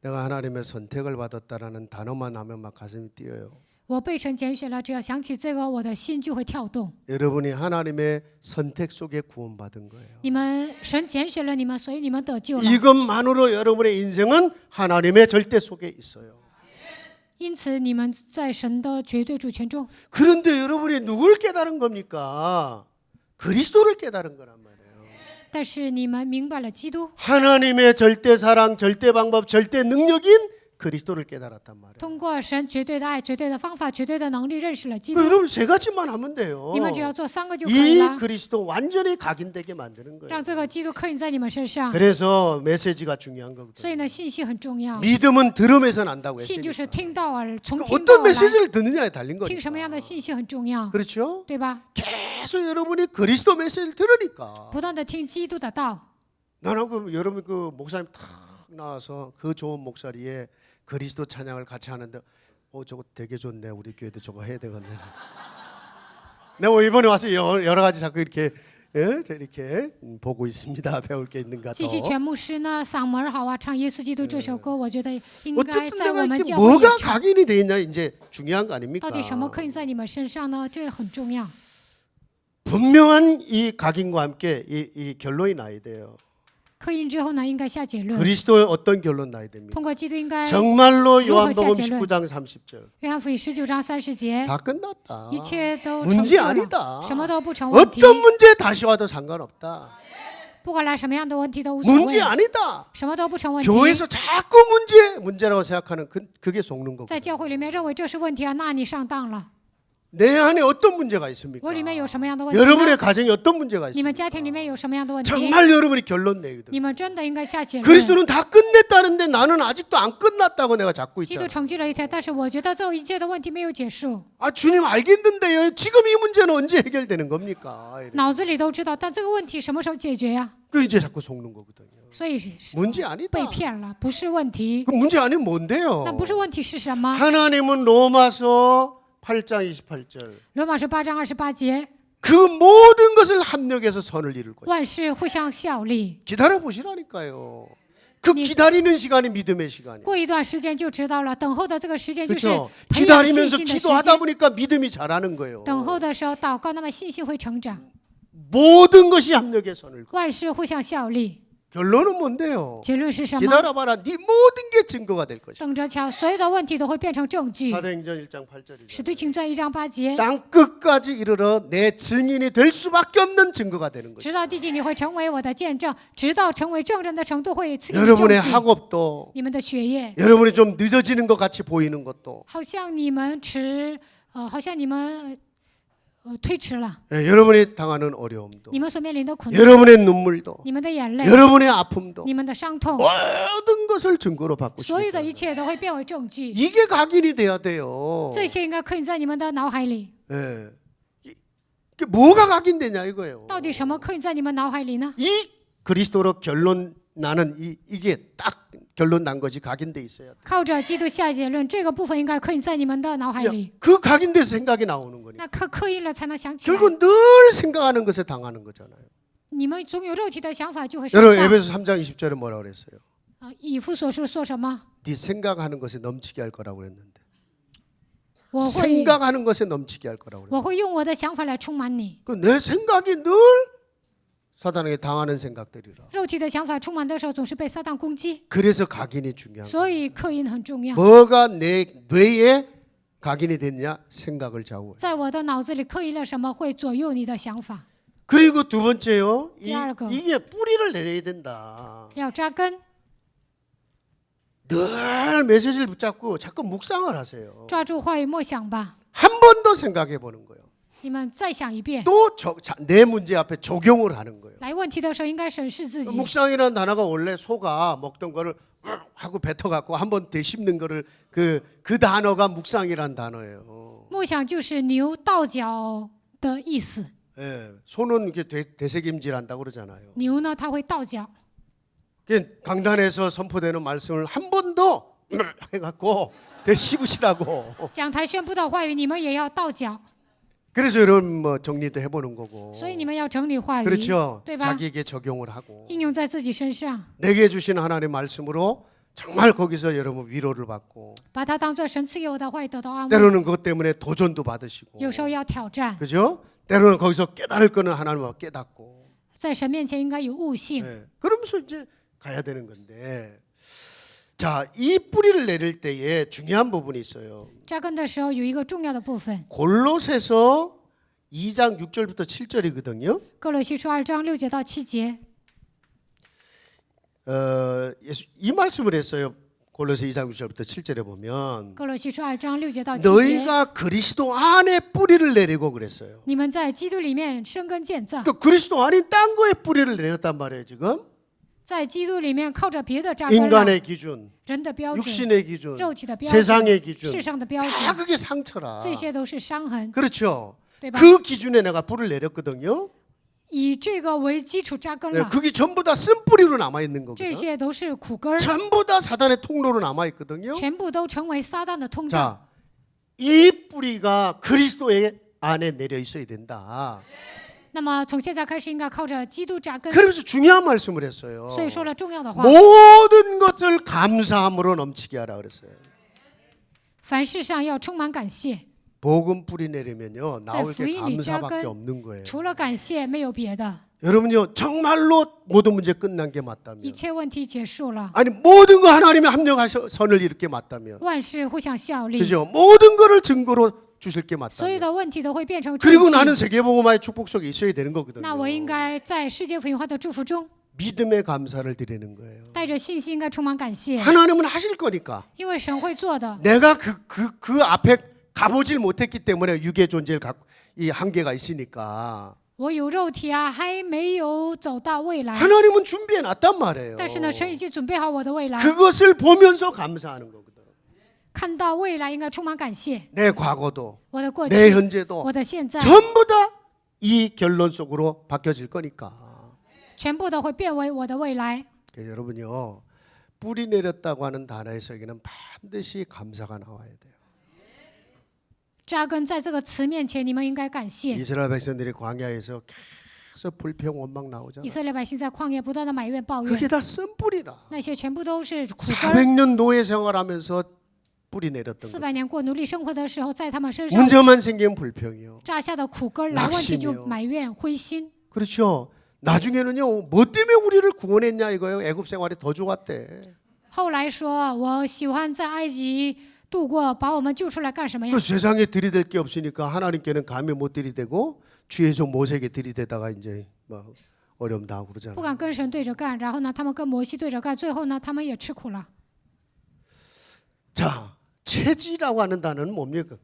내가 하나님의 선택을 받았다라는 단어만 하면 막 가슴이 뛰어요. 我被神拣选了，只要想起这个，我的心就会跳动。 여러분이 하나님의 선택 속에 구원받은 거예요. 你们神拣选了你们，所以你们得救了。 이것만으로 여러분의 인생은 하나님의 절대 속에 있어요. 因此，你们在神的绝对主权中。 그런데 여러분이 누굴 깨달은 겁니까? 그리스도를 깨달은 거란 말이에요. 但是你们明白了基督， 하나님의 절대 사랑, 절대 방법, 절대 능력인 그리스도를 깨달았단 말이에요. 通过神绝对的爱、绝对的方法、绝对的能力认识了基督。 여러분 세 가지만 하면 돼요. 你们只要做3个就可以 이 了， 그리스도 완전히 각인되게 만드는 거예요. 让这个基督刻印在你们身上。 그래서 메시지가 중요한 所 거거든요. 以呢，信息很重要。 믿음은 들음에서 난다고 信就 했으니까. 是听到而从听到 어떤 而来， 메시지를 듣느냐에 달린 听什么样 거니까. 的信息很重要， 그렇죠? 对吧？ 계속 여러분이 그리스도 메시지를 들으니까. 不断的听基督的道。 나는 그 여러분 그 목사님 탁 나와서 그 좋은 목소리에 그리스도 찬양을 같이 하는데 저거 되게 좋네. 우리 교회도 저거 해야 되겠네. 내가 이번에 와서 여러 가지 자꾸 이렇게 이렇게 보고 있습니다. 배울 게 있는가 더. 继续全牧师呢，嗓门好啊，唱《耶稣基督》这首歌，我觉得应该 어쨌든 在 내가 我们 이렇게 教会也 뭐가 唱。 각인이 돼 있냐 이제 중요한 거 아닙니까? 到底什么刻印在你们身上呢？这很重要。 분명한 이 각인과 함께 이 결론이 나야 돼요. 刻印之后呢，应该下结论。 그리스도의 어떤 결론 나야 됩니까? 通过基督应该， 정말로 요한복음 如何下结论？ 19장 30절 约翰福音19章30节， 다 끝났다. 一切都成 문제 就了， 아니다. 什么都不成问题。 어떤 문제 다시 와도 상관없다. 不管来什么样的问题都无所 문제 谓， 아니다. 什么都不成问题。 교회에서 자꾸 문제라고 생각하는 그게 속는 거고. 在教会里面认为这是问题啊，那你上当了。내 안에 어떤 문제가 있습니까? 我里面有什么样的问题呢？ 여러분의 가정에 어떤 문제가 你们 있습니까? 家庭里面有什么样的问题？ 정말 여러분이 결론 내거든. 你们真的应该下结论。 그리스도는 다 끝냈다는데 나는 아직도 안 끝났다고 내가 잡고 基督 있잖아. 成就了一切，但是我觉得最后一切的问题没有结束。 아 주님 알겠는데요. 지금 이 문제는 언제 해결되는 겁니까? 이래. 脑子里都知道，但这个问题什么时候解决呀？ 그 이제 자꾸 속는 거거든요. 所以是 문제 被 아니다. 骗了，不是问题。 그 문제 아니면 뭔데요? 那不是问题是什么？ 하나님은 로마서 8장 28절 罗马书8章28节， 그 모든 것을 합력해서 선을 이룰 것이다. 万事互相效力。 기다려 보시라니까요. 그 기다리는 시간이 믿음의 시간이에요. 过一段时间就知道了，等候的这个时间就是 그렇죠. 培养信 기다리면서 心的时 기도하다 间。 보니까 믿음이 자라는 거예요. 等候的时候祷告，那么信心会成长， 모든 것이 합력해 선을. 万事互相效力。 결론은 뭔데요? 结论是什么？ 기다려봐라. 네 모든 게 증거가 될 것이다. 等着瞧，所有的问题都会变成证据。 사도행전 1장 8절이죠. 使徒行传1章8节， 땅 끝까지 이르러 내 증인이 될 수밖에 없는 증거가 되는 것이다. 直到地极你会成为我的见证，直到成为证人的程度会赐给你 여러분의 证据。 학업도 你们的学业， 여러분이 좀 늦어지는 것 같이 보이는 것도 好像你们好像你们推迟了， 예, 여러분이 당하는 어려움도 你们所面临的苦难， 여러분의 눈물도 你们的眼泪， 여러분의 아픔도 你们的伤痛， 모든 것을 증거로 받고 所有 싶다. 的一切都会变为证据。 이게 각인이 돼야 돼요. 这些应该刻印在你们的脑海里。 예. 이게 뭐가 각인되냐 이거예요. 到底什么刻印在你们脑海里呢？ 이 그리스도로 결론 나는 이게 딱 결론 난 것이 각인돼 있어야 돼. 靠着基督下结论，这个部分应该刻印在你们的脑海里。 그 각인돼서 생각이 나오는 거니까. 那刻印了才能想起来。 결국 늘 생각하는 것에 당하는 거잖아요. 你们总有肉体的想法，就会 여러분 上当。 에베소 3장 20절에 뭐라 그랬어요? 以弗所书说什么？ 네 생각하는 것에 넘치게 할 거라고 그랬는데. 我会 생각하는 것에 넘치게 할 거라고 그랬는데. 我会用我的想法来充满你。 그 내 생각이 늘 사단에게 당하는 생각들이라. 肉体的想法充满的时候，总是被撒旦攻击， 그래서 각인이 중요한 거예요. 所以刻印很重要。 뭐가 내 뇌에 각인이 됐냐? 생각을 좌우해. 在我的脑子里刻印了什么，会左右你的想法。 그리고 두 번째요.第二个. 이게 뿌리를 내려야 된다. 要扎根， 늘 메시지를 붙잡고 자꾸 묵상을 하세요. 抓住话语默想吧。 한 번 더 생각해 보는 거예요. 你们再想一遍， 또 내 문제 앞에 적용을 하는 거예요. 来问题的时候应该审视自己。 묵상이라는 단어가 원래 소가 먹던 거를 하고 뱉어갖고 한 번 되씹는 거를 그 단어가 묵상이라는 단어예요. 默想就是牛倒脚的意思。 예, 소는 이렇게 되새김질한다고 그러잖아요. 牛呢，它会倒脚。 강단에서 선포되는 말씀을 한 번 더 해갖고 되씹으시라고. 讲台宣布的话语，你们也要倒脚， 그래서 여러분 뭐 정리도 해보는 거고. 所以你们要整理话语， 그렇죠. 对吧？ 자기에게 적용을 하고 应用在自己身上， 내게 주신 하나님의 말씀으로 정말 거기서 여러분 위로를 받고 把它当做神赐给我的话语得到安慰。 때로는 그것 때문에 도전도 받으시고 有时候要挑战， 그죠? 때로는 거기서 깨달을 거는 하나님과 깨닫고 在神面前应该有悟性。 네. 그러면서 이제 가야 되는 건데 자, 이 뿌리를 내릴 때에 중요한 부분이 있어요. 扎根的时候有一个重要的部分， 골로새서 2장 6절부터 7절이거든요. 哥罗西书2章6节到7节， 이 말씀을 했어요. 골로새 2장 6절부터 7절에 보면 哥罗西书2章6节到7节， 너희가 그리스도 안에 뿌리를 내리고 그랬어요. 你们在基督里面生根建造， 그 그리스도 아닌 딴 거에 뿌리를 내렸단 말이에요. 지금 在基督里面靠着别的扎根了， 인간의 기준, 人的标准、 육신의 기준, 肉体的标准、 세상의 기준 世上的标 다 准， 그게 상처라. 这些都是伤痕， 그렇죠. 对吧？ 그 기준에 내가 불을 내렸거든요. 以这个为基础扎根 네, 了， 그게 전부 다 쓴뿌리로 남아 있는 这 거거든요. 些都是苦根儿， 전부 다 사단의 통로로 남아 있거든요. 全部都成为撒旦的通道。 자, 이 뿌리가 그리스도의 안에 내려 있어야 된다. 那么从现在开始，应该靠着基督扎根。 그러면서 중요한 말씀을 했어요. 所以说了重要的话， 모든 것을 감사함으로 넘치게 하라 그랬어요. 凡事上要充满感谢， 복음 뿌리 내리면요 나올 게福音里扎根， 감사밖에 없는 거예요. 除了感谢没有别的。 여러분요 정말로 모든 문제 끝난 게 맞다면 一切问题结束了， 아니 모든 거 하나님이 합력하셔 선을 이렇게 맞다면 万事互相效力， 그죠? 모든 거를 증거로 주실 게 所有 맞다면 的问题都会变成证 그리고 据。 나는 세계복음화의 축복 속에 있어야 되는 거거든요. 那我应该在世界福音化的祝福中， 믿음의 감사를 드리는 거예요. 带着信心，应该充满感谢， 하나님은 하실 거니까 因为神会做的。 내가 그 앞에 가보질 못했기 때문에 육의 존재를 갖고 이 한계가 있으니까 我有肉体啊，还没有走到未来。 하나님은 준비해 놨단 말이에요. 但是呢，神已经准备好我的未来。 그것을 보면서 감사하는 거거든. 看到未来应该充满感谢。 내 과거도 我的过 내 去， 현재도 我的现在， 전부 다 이 결론 속으로 바뀌어질 거니까. 全部都会变为我的未来。 그래서 여러분요, 뿌리 내렸다고 하는 단어에서 여기는 반드시 감사가 나와야 돼요. 扎根在这个词面前，你们应该感谢。 이스라엘 백성들이 광야에서 계속 불평 원망 나오잖아요. 以色列百姓在旷野不断的埋怨抱怨， 그게 다 쓴뿌리라. 那些全部都是苦根。 400년 노예 생활하면서 뿌리 내렸던 거. 400年过奴隶生活的时候，在他们身上 문제만 생기면 불평이요. 扎下的苦根，来问题就埋怨、灰心。 그렇죠. 나중에는요, 뭐 때문에 우리를 구원했냐 이거예요. 애굽 생활이 더 좋았대. 后来说，我喜欢在埃及度过，把我们救出来干什么呀 그 ？ 세상에 들이댈 게 없으니까 하나님께는 감히 못 들이대고 주의 종 모세에게 들이대다가 이제 뭐 어려움 당하고 不 그러잖아요. 敢跟神对着干，然后呢，他们跟摩西对着干，最后呢，他们也吃苦了。 자, 체질이라고 하는 단어는 뭡니까?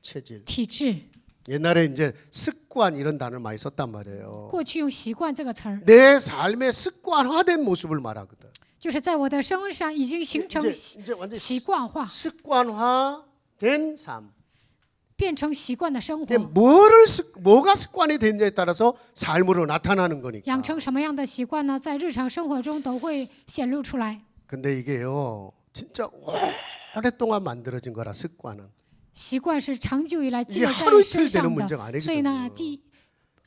체질. 体质， 옛날에 이제 습관 이런 단어를 많이 썼단 말이에요. 过去用习惯这个词儿， 내 삶의 습관화된 모습을 말하거든. 就是在我的身上已经形成 이제 완전 习惯化， 습관화된 삶. 变成习惯的生 그게 活， 뭐가 습관이 됐냐에 따라서 삶으로 나타나는 거니까. 养成什么样的习惯呢？在日常生活中都会显露出来。 근데 이게요, 진짜 오랫동안 만들어진 거라 습관은. 习惯是长久以来积累 이게 하루 在身 이틀 上 되는 문제가 的， 아니거든요. 所以呢，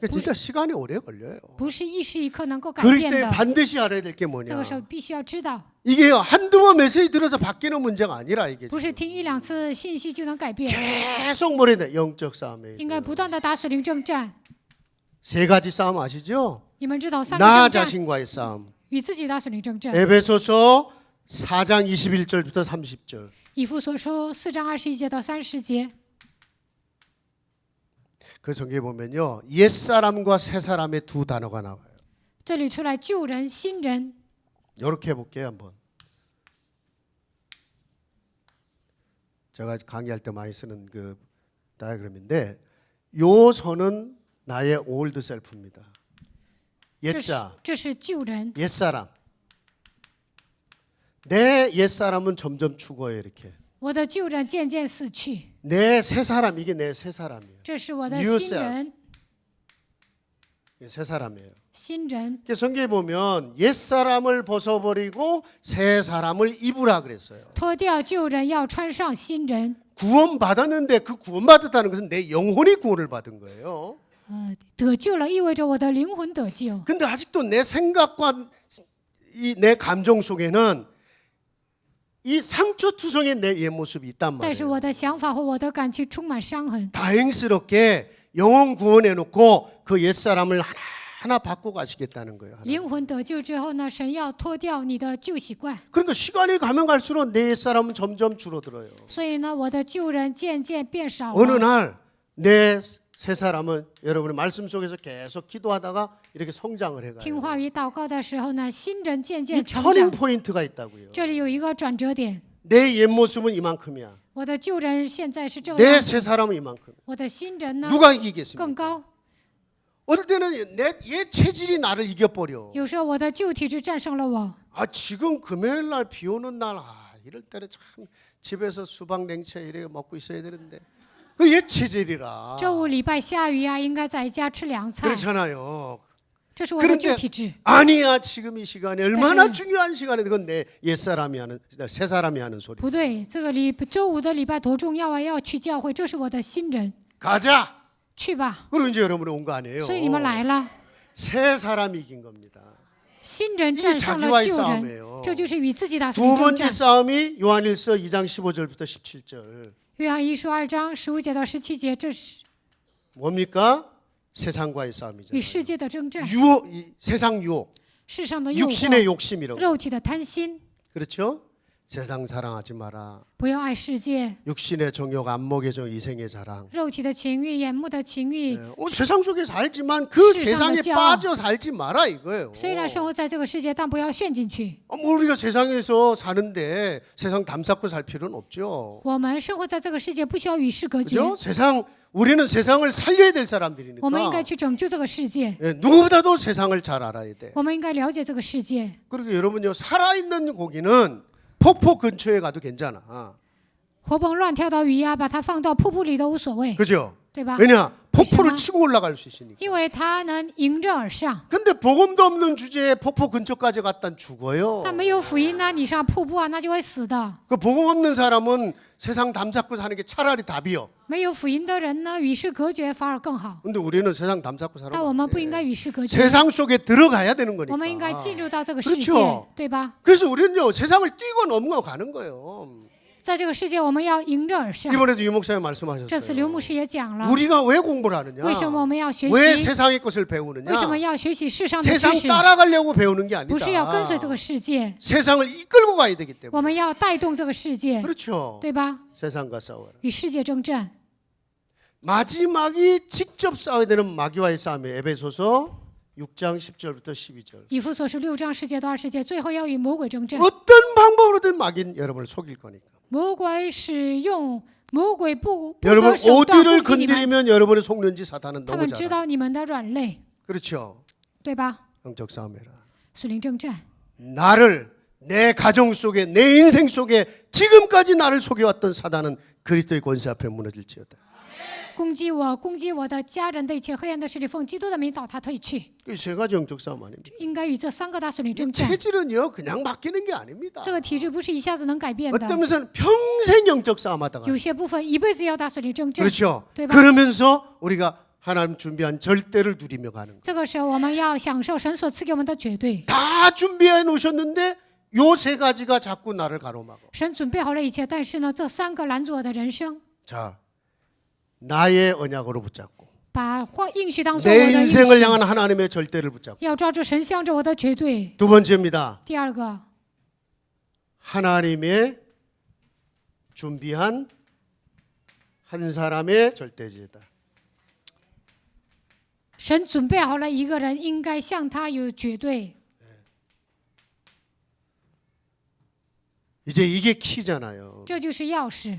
그러니까 진짜 시간이 오래 걸려요. 不是一时一刻能够改 그럴 变 때 的。 반드시 알아야 될 게 这 뭐냐. 个时候必须要知道， 이게요, 한두 번 메시지 들어서 바뀌는 문제가 아니라 이게 不是听一两次信息就能改变， 계속 뭐래 돼. 영적 싸움에. 应该不断的打属灵征战。 세 가지 싸움 아시죠? 你们知道三个 나 征战， 자신과의 싸움. 与自己打属灵征战。 에베소서 4장 21절부터 30절. 以弗所书4章21节到30节， 그 성경에 보면요, 옛사람과 새사람의 두 단어가 나와요. 这里出来旧人、新人。 이렇게 해볼게요 한번. 제가 강의할 때 많이 쓰는 그 다이어그램인데, 요 선은 나의 올드 셀프입니다. 这是 옛자, 这是旧人， 옛사람. 내 옛사람은 점점 죽어요 이렇게. 我的旧人渐渐死去， 내 새사람, 이게 내 새사람이에요. 这是我的 New 新人， 이게 새사람이에요. 新人。 성경에 보면 옛사람을 벗어버리고 새사람을 입으라 그랬어요. 脱掉旧人，要穿上新人。 구원받았는데 그 구원받았다는 것은 내 영혼이 구원을 받은 거예요. 得救了，意味着我的灵魂得救。 근데 아직도 내 생각과 내 감정 속에는 이 상처투성의 내 옛 모습이 있단 但是 말이에요. 我的想法和我的感情充满伤痕。 다행스럽게 영혼 구원해 놓고 그 옛사람을 하나하나 바꿔 가시겠다는 거예요. 하나님. 灵魂得救之后呢，神要脱掉你的旧习惯， 그러니까 시간이 가면 갈수록 내 옛사람은 점점 줄어들어요. 所以呢，我的旧人渐渐变少 어느 了。 날 내 새 사람은 여러분의 말씀 속에서 계속 기도하다가 이렇게 성장을 听 해가요. 话语祷告的时候呢，新人渐 이 渐成 터닝 长。 포인트가 있다고요. 这里有一个转折点， 내 옛 모습은 이만큼이야. 我的旧人现在是这个 내 样 새 子， 사람은 이만큼. 我的新人呢 누가 更 이기겠습니까? 高。 어떨 때는 내 옛 체질이 나를 이겨버려. 有时候我的旧体质战胜了我。 아 지금 금요일 날 비 오는 날 이럴 때는 참 집에서 수박 냉채 이렇게 먹고 있어야 되는데 그 옛 체질이라. 周五礼拜下雨呀，应该在家吃凉菜， 그렇잖아요. 这是我的 그런데 旧体质。 아니야 지금 이 시간이 얼마나 사실- 중요한 시간인데 그건 내 옛사람이 하는 새 사람이 하는 소리. 不对，这个周五的礼拜多重要啊！要去教会，这是我的新人， 가자. 去吧。 그리고 이제 여러분이 온 거 아니에요. 所以你们来了， 새 사람이 이긴 겁니다. 新人战胜了 자기와의 旧 싸움이에요 人，这就是与自己打属 두 灵征 번째 战。 싸움이 요한일서 2장 15절부터 17절. 约翰一书2章15节到17节，这是 뭡니까? 세상과의 싸움이죠. 与世界的征战， 유혹, 세상 유혹, 世上的诱 육신의 惑， 욕심 이런 거. 肉体的贪心。 그렇죠? 세상 사랑하지 마라. 不要爱世界， 육신의 정욕, 안목의 정, 이생의 자랑. 肉体的情欲、眼目的情欲。 세상 속에 살지만 그 세상의 세상에骄傲。 빠져 살지 마라 이거예요. 虽然生活在这个世界，但不要陷进去。 뭐 우리가 세상에서 사는데 세상 담쌓고 살 필요는 없죠. 我们生活在这个世界，不需要与世隔绝。 그죠? 우리는 세상을 살려야 될 사람들이니까. 我们应该去拯救这个世界， 누구보다도 세상을 잘 알아야 돼. 我们应该了解这个世界。 그리고 여러분요, 살아있는 고기는 폭포 근처에 가도 괜찮아. 活蹦乱跳的鱼呀，把它放到瀑布里都无所谓， 그죠? 对吧？ 왜냐? 폭포를 그렇지만- 치고 올라갈 수 있으니까. 因为它能迎刃而上。 근데 복음도 없는 주제에 폭포 근처까지 갔단 죽어요. 但没有福音呢，你上瀑布啊，那就会死的。 그 복음 없는 사람은 세상 담쌓고 사는 게 차라리 답이요. 没有福音的人呢，与世隔绝反而更好。 근데 우리는 세상 담쌓고 但 살아야 我们不应 돼. 该与世隔绝， 세상 속에 들어가야 되는 我们应该 거니까. 进入到这个世界 그렇죠 ，对吧？ 그래서 우리는요, 세상을 뛰고 넘어가는 거예요. 在这个世界，我们要迎刃而上。 이번에도 유 목사님 这次刘 말씀하셨어요. 牧师也讲了， 우리가 왜 공부를 하느냐? 为什么我们要学 왜 习？ 세상의 것을 배우느냐? 为什么要学习世上的知 세상 识？ 따라가려고 배우는 게 不是要跟随这 아니다. 个世界， 세상을 이끌고 가야 되기 我 때문에. 们要带动这个世界， 그렇죠. 对吧？ 세상과 싸워라. 与世界征战。 마지막이 직접 싸워야 되는 마귀와의 싸움이에요. 에베소서 6장 10절부터 12절. 以弗所是6章10节到20节，最后要与魔鬼征战。 어떤 방법으로든 마귀는 여러분을 속일 거니까. 魔鬼使用魔鬼不 여러분 择手段 어디를 攻击你们， 건드리면 여러분이 속는지 사탄은 他 너무 们 잘 知 알아. 道你们的软肋， 그렇죠. 对吧？ 영적 싸움해라. 属灵征战， 나를 내 가정 속에 내 인생 속에 지금까지 나를 속여왔던 사단은 그리스도의 권세 앞에 무너질지어다. 攻击我，攻击我的家人的一切黑暗的势力，奉基督的名倒他退去。 이 세 가지 영적 싸움 아닙니까? 应该与这3个大属灵征战。 체질은요 그냥 바뀌는 게 아닙니다. 这个体质不是一下子能改变的， 어떤 면에서는 평생 영적 싸움하다가 有些部分一辈子要打属灵征战。 그렇죠. 对吧？ 그러면서 우리가 하나님 준비한 절대를 누리며 가는 거예요. 这个时候我们要享受神所赐给我们的绝对。 다 준비해 놓으셨는데 요 세 가지가 자꾸 나를 가로막어. 神准备好了一切，但是呢，这3个拦阻我的人生， 자, 나의 언약으로 붙잡고 把话应许当做我 내 的应 인생을 许， 향한 하나님의 절대를 붙잡고. 要抓住神向着我的绝对。 두 번째입니다. 第二个， 하나님의 준비한 한 사람의 절대제다. 神准备好了一个人，应该向他有绝对。 이제 이게 키잖아요. 这就是钥匙。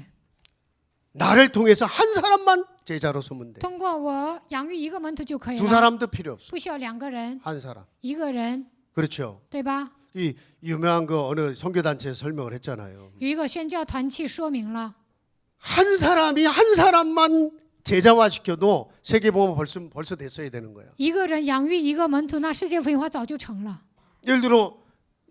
나를 통해서 한 사람만 제자로 서면 돼. 通过我养育一个门徒就可以 두 了， 사람도 필요 없어. 不需要2个人， 한 사람. 一个人， 그렇죠. 对吧？ 이 유명한 거 어느 선교단체에서 설명을 했잖아요. 有一个宣教团契说明了， 한 사람이 한 사람만 제자화 시켜도 세계복음 벌써 됐어야 되는 거야. 一个人养育一个门徒，那世界福音化早就成了。 예를 들어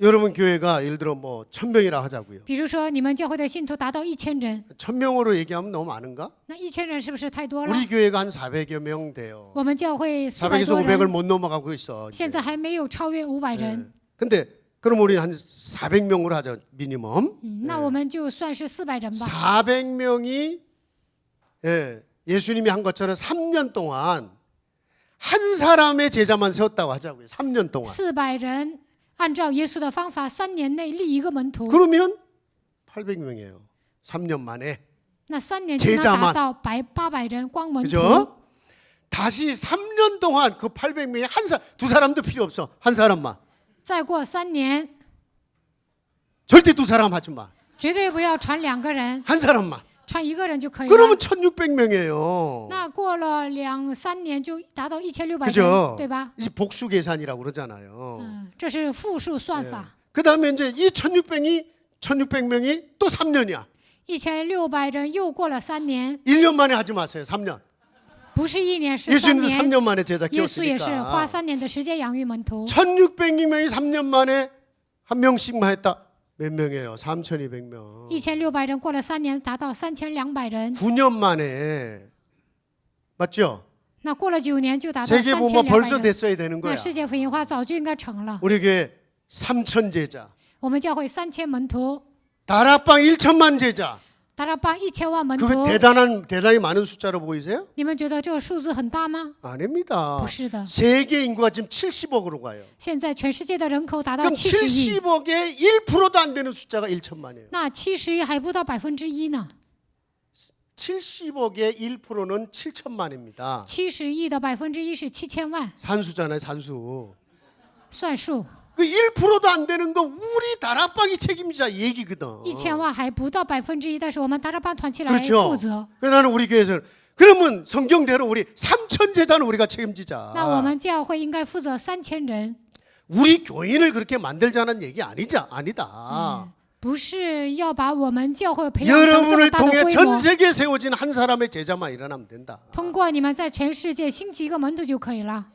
여러분 교회가 예를 들어 뭐 1000명이라 하자고요. 比如说，你们教会的信徒达到1000人， 1000명으로 얘기하면 너무 많은가? 那1000人是不是太多了？ 우리 교회가 한 400여 명 돼요. 我们教会400 400에서 多 500을 人， 못 넘어가고 있어. 이제. 现在还没有超越500人。 근데 그럼 우리 한 400명으로 하자 미니멈. 那我们就算是400人吧。 400명이 예수님이 한 것처럼 3년 동안 한 사람의 제자만 세웠다고 하자고요. 3년 동안. 400人按照耶稣的方法，3年内立一个门徒， 그러면 800명이에요. 3년 만에. 那3年就能 제자만 达到800人光门徒。 그죠? 다시 3년 동안 그 800명이 두 사람도 필요 없어. 한 사람만. 再过3年， 절대 두 사람 하지 마. 绝对不要传2个人， 한 사람만. 传1个人就可以 그러면 了。 1600명이에요. 那过了2-3年就达到1600 그죠? 人，对吧？ 이제 복수 계산이라고 그러잖아요. 这是复数算法。 그다음에 이제 이 1600명이 또 3년이야. 1600人又过了3年， 1년 만에 하지 마세요. 3년. 不是1年，是3 예수님도 年。 3년 만에 제자 耶稣也是花 키웠으니까. 3年的时间养育门徒。 1600명이 3년 만에 한 명씩만 했다. 몇 명이에요? 3200명. 1600人过了3年，达到3200人。 9년 만에. 맞죠? 那过了9年就达到 세계복음 벌써 3200人。 됐어야 되는 那 거야. 世界福音化早就应该成了。 우리 교회 3000 제자. 我们教会3000门徒， 다락방 1000만 제자. 达拉邦1000万门 그게 徒， 대단히 많은 숫자로 보이세요? 你们觉得这个数字很大吗？ 아닙니다. 不是的， 세계 인구가 지금 70억으로 가요. 现在全世界的人口达到 그럼 70亿， 70억의 1%도 안 되는 숫자가 1천만이에요. 那70亿还不到1%呢。 70억의 1%는 7천만입니다. 70亿的1%是7000万， 산수잖아요, 산수. 算数， 그 1%도 안 되는 거 우리 다락방이 책임지자 이 얘기거든. 1000万还不到1%，但是我们达拉邦团起来负 그렇죠. 责。 그래서 나는 우리 교회에서는 그러면 성경대로 우리 3천 제자는 우리가 那我 책임지자. 们教会应该负责3000人， 우리 교인을 그렇게 만들자는 얘기 아니다. 不是要把我们教会培养成这么 여러분을 大的 통해 规 전 模。 세계에 세워진 한 사람의 제자만 일어나면 된다. 通过你们在全世界兴起一个门徒就可以了。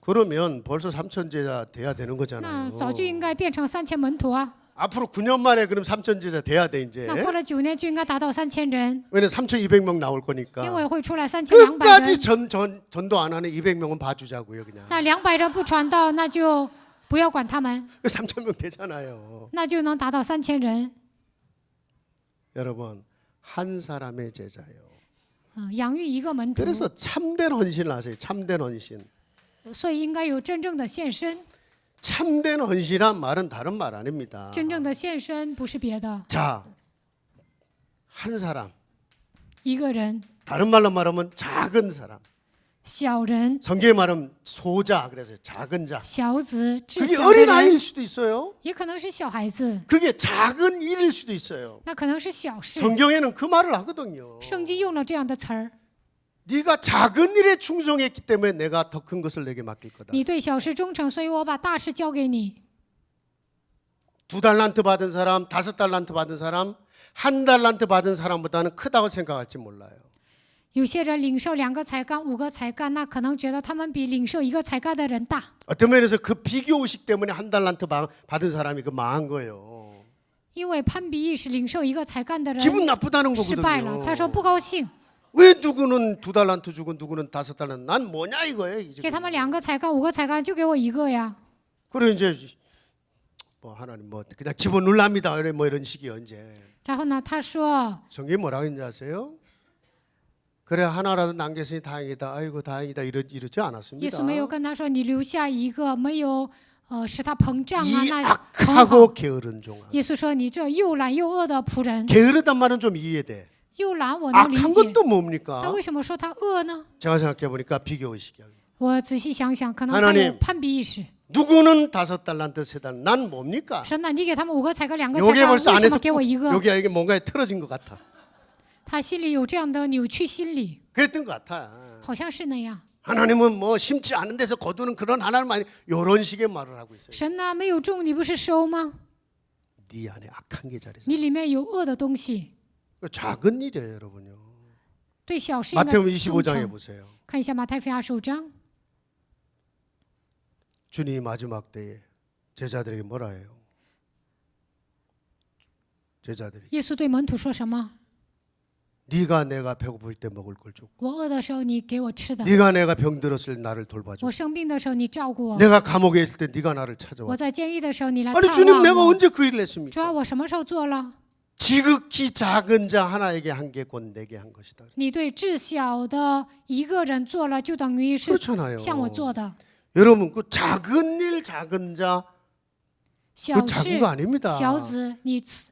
그러면 벌써 3천 제자 돼야 되는 那 거잖아요. 早就应该变成3000门徒啊。 앞으로 9년 만에 그럼 3천 제자 돼야 돼 이제. 那过了9年就应该达到3000人， 왜냐면 3,200명 나올 因 거니까. 为会出来3200 끝까지 人。 전도 안 하는 200명은 봐주자고요 그냥. 那200人不传道，那就不要管他们， 3,000명 되잖아요. 那就能达到3000人。 여러분 한 사람의 제자예요. 养育一个门徒， 그래서 참된 헌신을 하세요. 참된 헌신. 所以应该有真正的献身。 참된 헌신이란 말은 다른 말 아닙니다. 真正的献身不是别的， 자, 한 사람. 一个人， 다른 말로 말하면 작은 사람. 小人、 성경에 말하면 소자 그래서 작은 자. 小子、至 그게 小的 어린 人， 아이일 수도 있어요. 也可能是小孩子， 그게 작은 일일 수도 있어요. 那可能是小事。 성경에는 그 말을 하거든요. 圣经用了这样的词儿， 네가 작은 일에 충성했기 때문에 내가 더 큰 것을 내게 맡길 거다. 你对小事忠诚，所以我把大事交给你。 2달란트 받은 사람, 5달란트 받은 사람, 1달란트 받은 사람보다는 크다고 생각할지 몰라요. 有些人领受2个才干、5个才干，那可能觉得他们比领受1个才干的人大。 어떤 면에서 그 비교의식 때문에 1달란트 받은 사람이 그 망한 거예요. 因为攀比意识，领受1个才干的人 기분 나쁘다는 失败了。 거거든요. 他说不高兴， 왜 누구는 2달란트 주고 누구는 5달란트? 난 뭐냐 이거예요. 이제. 给他们2个才干、5个才干，就给我1个呀。 그래 이제 뭐 하나님 뭐 그냥 집어넣랍니다. 뭐 이런 식이요 이제. 然后呢，他说 성경이 뭐라고 했는지 아세요? 그래 하나라도 남겼으니 다행이다. 아이고 다행이다. 이러지 耶 않았습니다. 稣没有跟他说你留下1个，没有使他膨胀啊， 이 那很好。 악하고 게으른 종아. 耶稣说你这又懒又恶的仆人， 게으르단 말은 좀 이해돼. 又懒我能理 악한 解， 것도 那 뭡니까? 为什么说他恶呢？ 제가 생각해 보니까 비교의식이야. 我仔细想想，可能他 하나님 有攀比意识。 누구는 5달란트, 3달란트. 난 뭡니까? 神呐，你给他们5个才干、2个才 여기 干， 벌써 为什 안에서 么给我1个？ 여기 이게 뭔가에 틀어진 것 같아. 他心里有这样的扭曲心理， 그랬던 것 같아. 好像是那样。 하나님은 뭐 심지 않은 데서 거두는 그런 하나님 아니 이런 식의 말을 하고 있어요. 神呐，没有种，你不是收吗？ 네 안에 악한 게 잘해서. 你里面有恶的东西， 작은 일이에요, 여러분요. 对小事应该 마태복음 忠 25장에 诚。 보세요. 看一下马太福音25章， 주님이 마지막 때에 제자들에게 뭐라 해요? 제자들이 耶稣对门徒说什么？ 네가 내가 배고플 때 먹을 걸 줬고 我饿的时候你给我吃的， 네가 내가 병들었을 나를 돌봐줘. 我生病的时候你照顾我， 내가 감옥에 있을 때 네가 나를 我 찾아와. 在监狱的时候你来 아니 探 주님 望 내가 我。 언제 그 일을 主要 했습니까? 我什么时候做了？ 지극히 작은 자 하나에게 한 게 곧 내게 한 것이다. 你对至小的1个人做了，就等于是 그렇잖아요. 向我做的。 여러분 그 작은 일 작은 자 小 그 작은 事 거 아닙니다. 小子，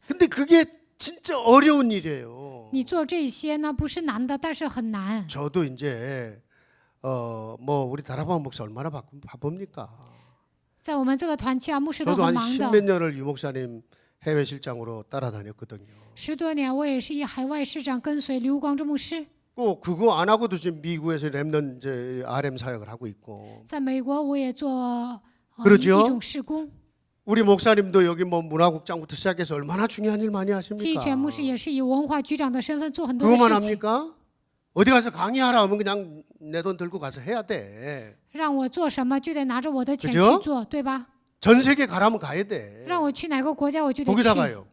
근데 그게 진짜 어려운 일이에요. 你做这些呢，不是难的，但是很难。 저도 이제 뭐 우리 다락방 목사 얼마나 바쁩니까? 在我们这个团契啊，牧师都 저도 很 한 忙 10몇 的。 년을 유 목사님 해외 실장으로 따라다녔거든요. 10多年，我也是以海外市长跟随刘光中牧师， 꼭 그거 안 하고도 지금 미국에서 랩넌 이제 RM 사역을 하고 있고. 在美国我也做그렇죠 一种事工。 우리 목사님도 여기 뭐 문화국장부터 시작해서 얼마나 중요한 일 많이 季 하십니까? 全牧师也是以文化局长的身份做很多的 그것만 事情， 합니까? 어디 가서 강의하라 하면 그냥 내 돈 들고 가서 해야 돼. 让我做什么就得拿着我的钱 그죠 去做，对吧？ 전 세계 가라면 가야 돼. 让我去哪个国家我就得去。 거기다가요.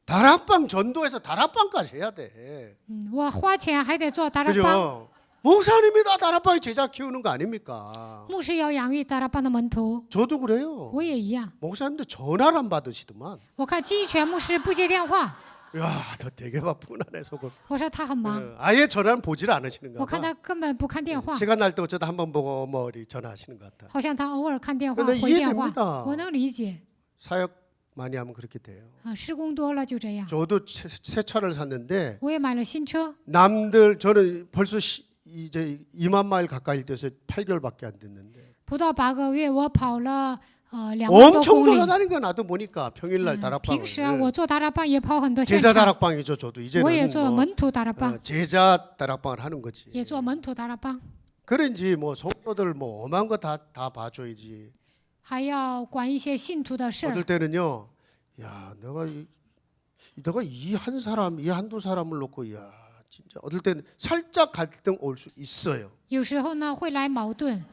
다락방 전도해서 다락방까지 해야 돼. 我花钱还得做达拉邦， 그죠? 목사님이 다 다락방에 제자 키우는 거 아닙니까? 牧师要养育达拉邦的门徒， 저도 그래요. 我也一样。 목사님도 전화를 안 받으시더만. 我看季全牧师不接电话， 야, 너 되게 바쁘네 속은. 我说他很忙， 아예 전화는 보질 않으시는가 我看 봐. 他根本不看电话， 시간 날 때 어쩌다 한번 보고 뭐 어디 전화하시는 것 같아. 好像他偶尔看电话 근데 回电话 이해됩니다 ，我能理解。 사역 많이 하면 그렇게 돼요. 施工多了就这样。 저도 새 차를 샀는데 我也买了新车， 남들 저는 벌써 이제 2만 마일 가까이 돼서 8개월밖에 안 됐는데 不到8个月，我跑了2万多 엄청 公里。 돌아다닌 거 나도 보니까 평일날 平时啊， 다락방을 我做大拉棒也跑很多现 제자 场， 다락방이죠. 저도 我也 이제는 做 뭐 门徒大拉棒， 제자 다락방을 하는 거지. 也做门徒大拉棒， 그런지 뭐 성도들 뭐 엄한 거 다 봐줘야지. 还要管一些信徒的事 어떨 儿。 때는요, 야 내가 이 한 사람, 이 한두 사람을 놓고 야 진짜 어떨 때는 살짝 갈등 올 수 있어요. 有时候呢会来矛盾。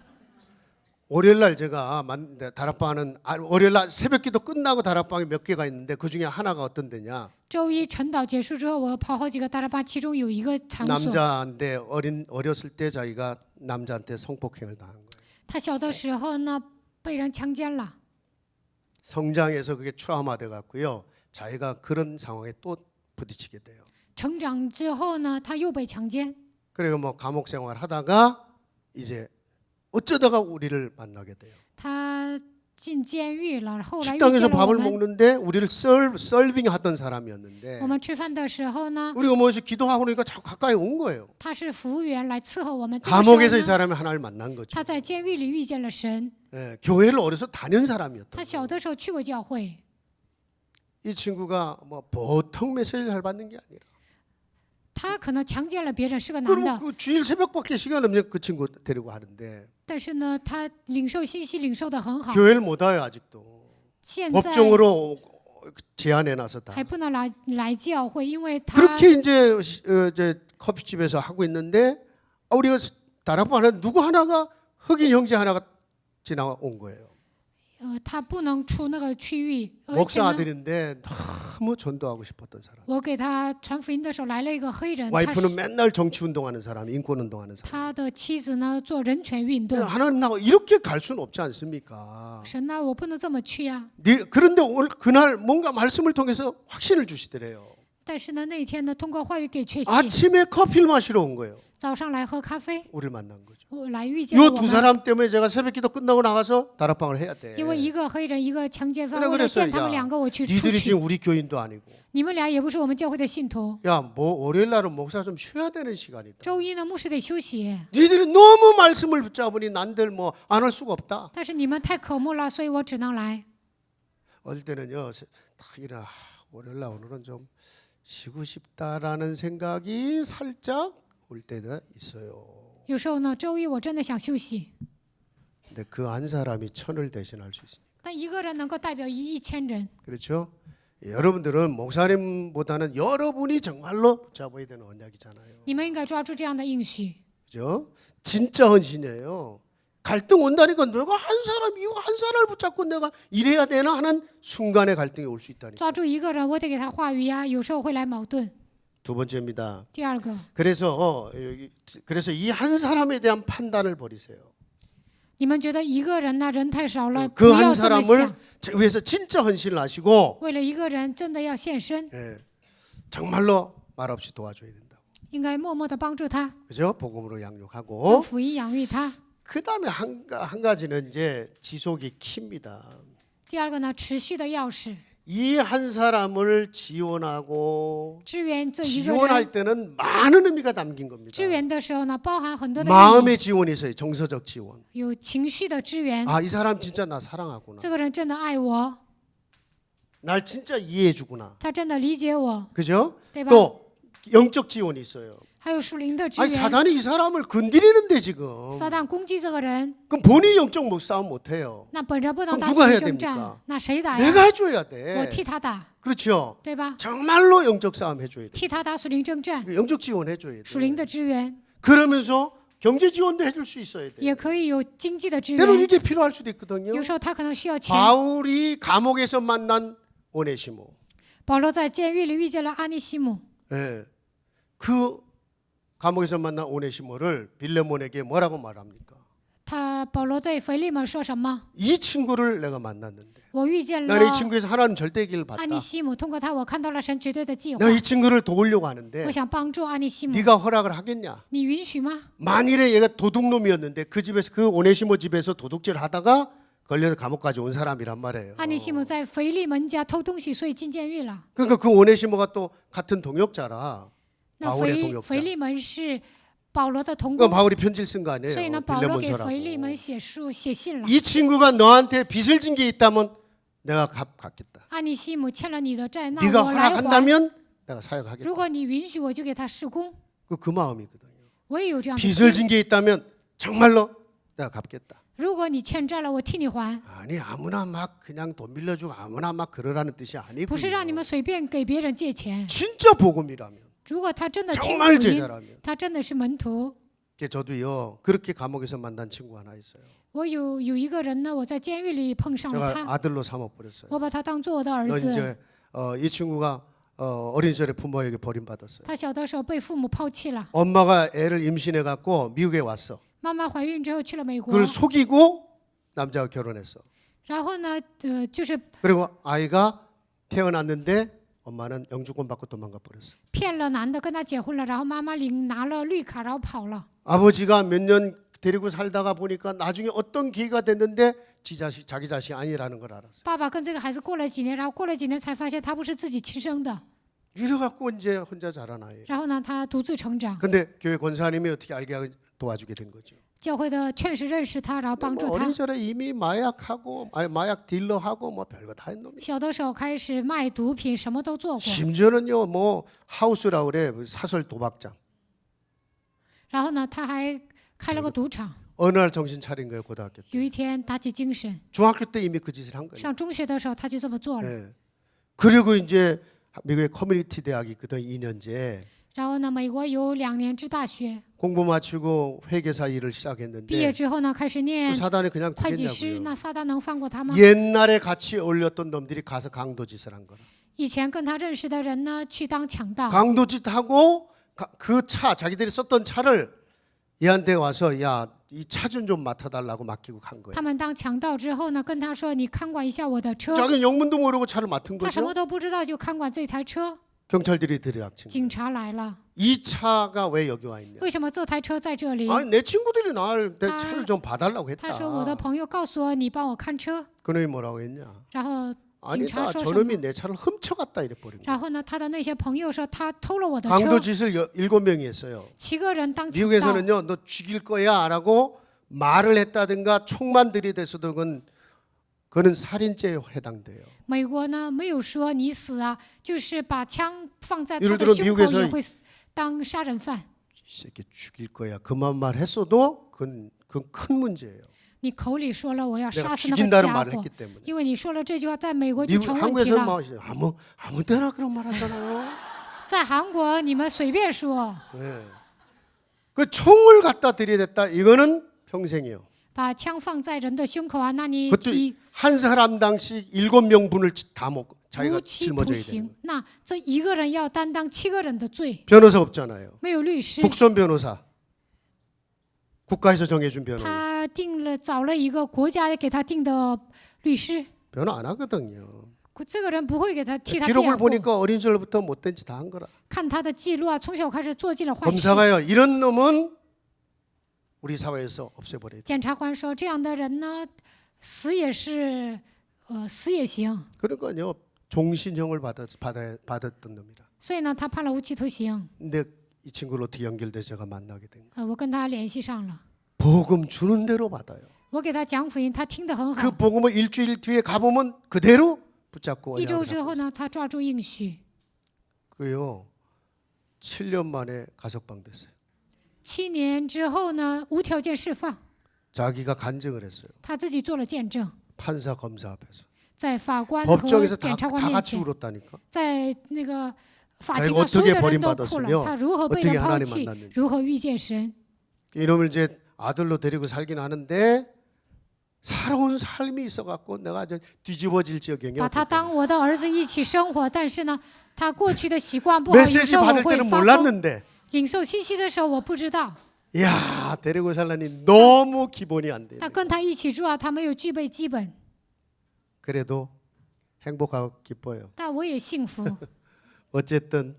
월요일날 제가 다락방은 월요일날 새벽기도 끝나고 다락방이 몇 개가 있는데 그 중에 하나가 어떤 데냐? 周一晨祷结束之后，我跑好几个大拉棒，其中有一个场所， 남자인데 어렸을 때 자기가 남자한테 성폭행을 당한 거예요. 他小的时候呢被人强奸了， 성장해서 그게 트라우마 돼 갖고요. 자기가 그런 상황에 또 부딪히게 돼요. 成长之后呢他又被强奸， 그리고 뭐 감옥 생활 하다가 이제 어쩌다가 우리를 만나게 돼요. 他进监狱了，后来遇见 식당에서 了我 밥을 们。 먹는데 우리를 설빙 하던 사람이었는데 我们吃饭的时候呢， 우리가 뭐해서 기도하고 그러니까 자꾸 가까이 온 거예요. 他是服务员来伺候我们。这个时候 감옥에서 이 呢 사람이 하나를 만난 거죠. 他在监狱里遇见了神。 예, 교회를 어려서 다닌 他 사람이었던 小 거예요. 的时候去过教会， 이 친구가 뭐 보통 메시지를 잘 받는 게 아니라 他可能强奸了别人，是个男 그리고 的， 그 주일 새벽밖에 시간 없는 그 친구 데리고 하는데 但是呢，他领受信息领受的很好。 교회를 못 와요 아직도. 现在 법정으로 제안해 놔서다. 还不能来教会，因为他 그렇게 이제 커피집에서 하고 있는데 우리가 다락방 하나 누구 하나가 흑인 형제 하나가 지나온 거예요. 他不能出那个区域，而且 목사 呢， 아들인데 너무 전도하고 싶었던 사람. 我给他传福音的时候来了一个黑人，他 와이프는 是 맨날 정치 운동하는 사람, 인권 운동하는 사람. 他的妻子呢做人权运动。 하나님 나고 이렇게 갈 수는 없지 않습니까? 神呐，我不能这么去呀。 그런데 오늘 그날 뭔가 말씀을 통해서 확신을 주시더래요. 但是呢，那天呢，通过话语给确信， 아침에 커피를 마시러 온 거예요. 早上来喝咖啡， 우리를 만난 거죠. 我来遇见了 이 我 두 们。 사람 때문에 제가 새벽기도 끝나고 나가서 다락방을 해야 돼. 因为一个黑人，一个强奸犯， 그래 为了 그랬어요. 见他们两个，我去出 니들이 去。 지금 우리 교인도 아니고. 你们俩也不是我们教会的信徒。 야, 뭐 월요일 날은 목사 좀 쉬어야 되는 시간이다. 周一呢，牧师得休息。 니들이 너무 말씀을 붙잡으니 난들 뭐 안 할 수가 없다. 但是你们太渴慕了，所以我只能来。 어릴 때는요, 다 이런 월요일 날 오늘은 좀 쉬고 싶다라는 생각이 살짝 올 때가 있어요. 有时候呢，周一我真的想休息， 근데 그 한 사람이 천을 대신할 수 있습니다. 但一个人能够代表1000人。 그렇죠? 여러분들은 목사님보다는 여러분이 정말로 붙잡아야 되는 언약이잖아요. 你们应该抓住这样的应许。 그죠? 진짜 헌신이에요. 갈등 온다니까 내가 한 사람 이거 한 사람을 붙잡고 내가 이래야 되나 하는 순간에 갈등이 올 수 있다니까. 抓住一个人，我得给他话语呀，有时候会来矛盾。 두 번째입니다. 第二个， 그래서 이 한 사람에 대한 판단을 버리세요. 你们觉得一个人呢人太少了，不 그 要 한 这么 사람을 想。 위해서 진짜 헌신을 하시고 为了一个人，真的要献身， 정말로 말없이 도와줘야 된다고. 应该默默的帮助他， 그죠? 복음으로 用 양육하고 福音养育他。 그다음에 한 가지는 이제 지속이 킵니다. 第二个呢，持续的钥匙， 이 한 사람을 지원하고 支援这一个人。 지원할 때는 많은 의미가 담긴 겁니다. 支援的时候呢，包含很多的意义， 마음의 지원이 있어요. 정서적 지원. 有情绪的支援。 아, 이 사람 진짜 나 사랑하구나. 这个人真的爱我， 날 진짜 이해해주구나. 他真的理解我， 그죠? 对吧？ 또 영적 지원이 있어요. 还有属灵的支 아니 援。 사단이 이 사람을 건드리는데 지금. 撒旦攻击这个人， 그럼 본인이 영적 못 싸움 못 해요. 那本人不能 그럼 打 누가 属 해야 灵征 됩니까? 战，那谁打 내가 呀？ 해줘야 我 돼. 替他打， 그렇죠? 对吧？ 정말로 영적 싸움 해줘야 돼. 替他打属灵征战， 영적 지원 해줘야 属灵 돼. 的支援， 그러면서 경제 지원도 해줄 수 있어야 돼. 也可以有经济的支 때로 援。 이게 필요할 수도 있거든요. 有时候他可能需要钱。 바울이 감옥에서 만난 오네시모. 保罗在监狱里遇见了阿尼西姆， 예. 그 감옥에서 만난 오네시모를 빌레몬에게 뭐라고 말합니까? 保罗对腓利门说什么？ 이 친구를 내가 만났는데 我遇见 나는 이 了 친구에서 하나님 절대 길을 봤다. 阿尼西姆，通过他，我看到了神绝对的计划。 내가 이 친구를 도우려고 하는데 我想帮助阿尼西姆， 네가 허락을 하겠냐? 你允许吗？ 만일에 얘가 도둑놈이었는데 그 집에서 그 오네시모 집에서 도둑질 하다가 걸려서 감옥까지 온 사람이란 말이에요. 阿尼西姆在腓利门家偷东西，所以进监狱了。 그러니까 그 오네시모가 또 같은 동역자라 那 바울의 腓 동역자. 利门是保罗的同 그러니까 工， 바울이 편지를 쓴 거 所以 아니에요. 呢，保罗给 빌레몬서라고. 腓利门写信了。 이 친구가 너한테 빚을 진 게 있다면 내가 갚겠다. 阿尼西姆欠了你的债，那 네가 我来还。 허락한다면 내가 사역하겠다. 如果你允许，我就给他施工。 그 마음이거든요. 我也有这样的 빚을 心。 진 게 있다면 정말로 내가 갚겠다. 如果你欠债了，我替你还， 아니 아무나 막 그냥 돈 빌려주고 아무나 막 그러라는 뜻이 不是让你 아니고요. 们随便给别人借钱。 진짜 복음이라면 如果他真的听 정말 福音， 제자라면 他真的是门徒。 저도요 그렇게 감옥에서 만난 친구 하나 있어요. 我有一个人呢，我在监狱里碰上了 제가 他， 아들로 삼아버렸어요. 我把他当做我的儿 너 子。 이제 이 친구가 어린 시절에 부모에게 버림받았어요. 他小的时候被父母抛弃了， 엄마가 애를 임신해 갖고 미국에 왔어. 妈妈怀孕之后去了美国， 그걸 속이고 남자와 결혼했어. 然后呢，就是 그리고 아이가 태어났는데 엄마는 영주권 받고 도망가 버렸어. 骗了男的跟他结婚了，然后妈妈拿了绿卡，然后跑了。 아버지가 몇 년 데리고 살다가 보니까 나중에 어떤 기회가 됐는데 자기 자식 아니라는 걸 알았어. 爸爸跟这个孩子过了几年，然后过了几年才发现他不是自己亲生的， 이래 갖고 이제 혼자 자란 아이. 然后呢，他独自成长。 근데 교회 권사님이 어떻게 알게 도와주게 된 거죠. 教会的劝士认识他，然后帮 뭐 助 어린 他。 시절에 이미 마약 딜러하고 뭐 별거 다 했는 놈이. 小的时候开始卖毒品，什么都做过。 심지어는요 뭐 하우스라고 그래 사설 도박장. 然后呢，他还开了个赌场。 어느 날 정신 차린 거예요 고등학교 때. 有一天打起精神， 중학교 때 이미 그 짓을 한 거예요. 上中学的时候他就这么做了。 예. 그리고 이제 미국의 커뮤니티 대학이 있거든 2년제. 然后呢，美国有2年制大学， 공부 마치고 회계사 일을 毕业 시작했는데 之后呢，开始 그 念 사단이 그냥 会计师。 두겠냐고요. 那撒旦能放过他吗？ 옛날에 같이 어울렸던 놈들이 가서 강도짓을 한 거라. 以前跟他认识的人呢，去当强盗。 강도짓하고 그 차 자기들이 썼던 차를 얘한테 와서 야 이 차 좀 맡아달라고 맡기고 간 거예요. 他们当强盗之后呢，跟他说：“你看管一下我的车。 자기는 영문도 모르고 차를 맡은 他什么 거죠. 都不知道，就看管这台车。 경찰들이 들이닥친 거예요. 警察来了， 이 차가 왜 여기 와 있냐? 为什么这台车在这里？ 아니 내 친구들이 내 아, 차를 좀 봐달라고 他 했다. 说我的朋友告诉我，你帮我看车。 그놈이 뭐라고 했냐? 然后警察 아니다 说什么？ 저놈이 내 차를 훔쳐갔다 이래 버린 거야. 然后呢，他的那些朋友说他偷了我的车。 강도짓을 7명이 했어요. 7个人当强盗。 미국에서는요 너 죽일 거야라고 말을 했다든가 총만 들이대서도 그거는 살인죄에 해당돼요. 美国呢没有说你死啊，就是把枪放在他 예를 的 들어 胸口 미국에서 也会当杀人犯。 이 새끼 죽일 거야. 그만 말했어도 그건 큰 문제예요. 你口里说了我要 내가 杀死那个 죽인다는 家 말을 伙 했기 ， 때문에. 因为你说了这句话，在美国就 미국 成问题 한국에서는 了。 뭐 아무 때나 그런 말 하잖아요. 在韩国你们随便说， 네. 그 총을 갖다 들이댔다. 이거는 평생이요. 把枪放在人的胸口啊，那你 그것도 以 한 사람당씩 7명분을 다 먹고 자기가 无期徒 짊어져야 되는 刑 거예요. 。那这一个人要担当7个人的罪， 변호사 없잖아요. 没有律师， 국선 변호사. 국가에서 정해준 변호사. 他找了一个国家给他定的律师， 변호 안 하거든요. 这个人不会给他替他 기록을 辩护。 보니까 어린 시절부터 못된 짓 다 한 거라. 看他的记录啊，从小开始做尽了坏事。 검사가요. 이런 놈은 우리 사회에서 없애버려야 돼. 检察官说，这样的人呢，死也是，死也行。 그러니까요. 종신형을 받았던 놈이라. 所以呢，他判了无期徒刑。 근데 이 친구를 어떻게 연결돼 제가 만나게 된 거예요. 我跟他联系上了， 복음 주는 대로 받아요. 我给他讲福音，他听得很好 그 。 복음을 일주일 뒤에 가보면 그대로 붙잡고 1周 언약을 之 잡고 后呢，他抓住应许。 그요 7년 만에 가석방 됐어요. 7年之后呢，无条件释放， 자기가 간증을 했어요. 他自己做了见证， 판사 검사 앞에서 在法官和 법정에서 检察官 다 面 같이 前， 울었다니까. 在那个法 자기가 庭上，所有 어떻게 的人都哭 버림받았으며 了。他如何被 어떻게 人抛 하나님 弃 만났는지 ，如何遇见神。 이놈을 이제 아들로 데리고 살긴 하는데 살아온 삶이 있어갖고 내가 저 뒤집어질 지경이 把他 어떨까. 当我的儿子一起生活，但是呢，他过去的习惯不好，有 메시지 时候我 받을 会 때는 发疯。 몰랐는데 领受信息的时候我不知道， 이야, 데리고 살라니 너무 기본이 안 돼요. 但跟他一起住啊，他没有具备基本， 그래도 행복하고 기뻐요. 但我也幸福。 어쨌든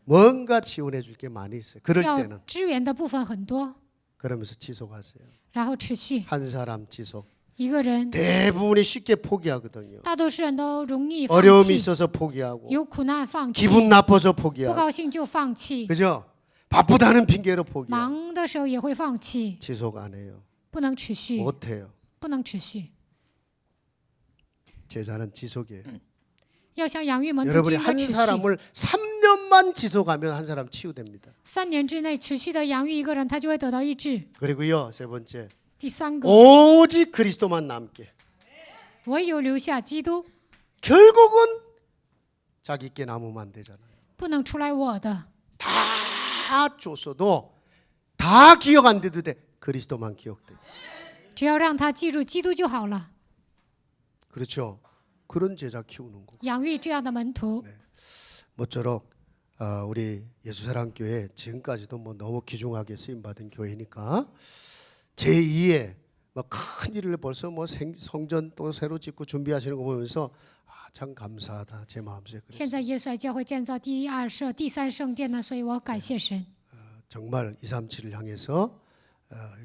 뭔가 지원해 줄 게 많이 있어요. 그럴 要 때는 支援的部分很多， 그러면서 지속하세요. 然后持续。 한 사람 지속. 一个人， 대부분이 쉽게 포기하거든요. 大多数人都容易放 어려움이 弃， 있어서 포기하고 有苦难放弃， 기분 나빠서 不 포기하고 高兴就放弃， 그죠? 바쁘다는 핑계로 포기하고 忙的时候也会放弃， 지속 안 해요. 不能持续， 못해요. 不能持续。 제자는 지속이에요. 要想养育门徒，就 여러분이 应该 한 持续。 사람을 3년만 지속하면 한 사람 치유됩니다. 3年之内持续的养育一个人，他就会得到医治。 그리고요, 세 번째, 第三个， 오직 그리스도만 남게. 唯有留下基督， 결국은 자기께 남으면 안 되잖아요. 不能出来我的。 다 줬어도 다 기억 안 돼도 돼. 그리스도만 기억돼. 只要让他记住基督就好了。 그렇죠. 그런 제자 키우는 거. 养育这样的门徒， 모쪼록 우리 예수사랑교회 지금까지도 뭐 너무 귀중하게 쓰임받은 교회니까 제2의 뭐 큰 일을 벌써 뭐 성전 또 새로 짓고 준비하시는 거 보면서 참 감사하다 제 마음속에 现 그랬어요. 在耶稣爱教会建造第2圣、第3圣殿呢，所以我感谢神。 정말 237을 향해서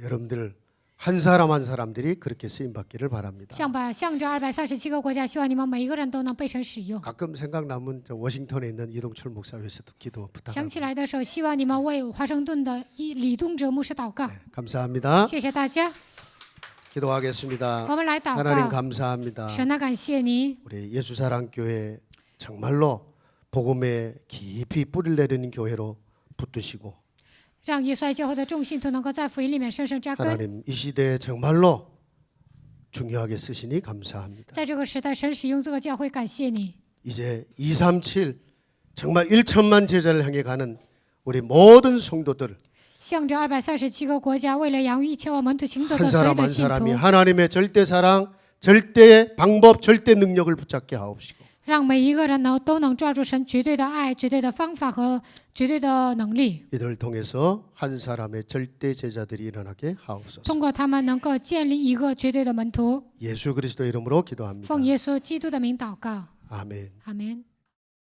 여러분들 한 사람 한 사람들이 그렇게 쓰임 받기를 바랍니다. 向着237个国家，希望你们每一个人都能被神使用。 가끔 생각나면 저 워싱턴에 있는 이동철 목사 위해서도 기도 想 부탁합니다. 起来的时候，希望你们为华盛顿的李东哲牧师祷告。 감사합니다. 谢谢大家， 기도하겠습니다. 我们来祷 하나님 告。 감사합니다. 神啊，感谢你， 우리 예수사랑교회 정말로 복음에 깊이 뿌리를 내리는 교회로 붙드시고 让耶稣爱教会的众信徒能够在福音里面深深扎根。 하나님 이 시대에 정말로 중요하게 쓰시니 감사합니다. 在这个时代，神使用这个教会，感谢你。 이제 237 정말 1천만 제자를 향해 가는 우리 모든 성도들 向着237个国家，为了养育1000万门徒行走 한 的所有 사람 的 한 信徒， 사람이 하나님의 절대 사랑, 절대 방법, 절대 능력을 붙잡게 하옵시고 让每一个人都能抓住神绝对的爱、绝对的方法和绝对的能力， 이들을 통해서 한 사람의 절대 제자들이 일어나게 하옵소서. 通过他们能够建立一个绝对的门徒。 예수 그리스도 이름으로 기도합니다. 奉耶稣基督的名祷告， 아멘. 阿门。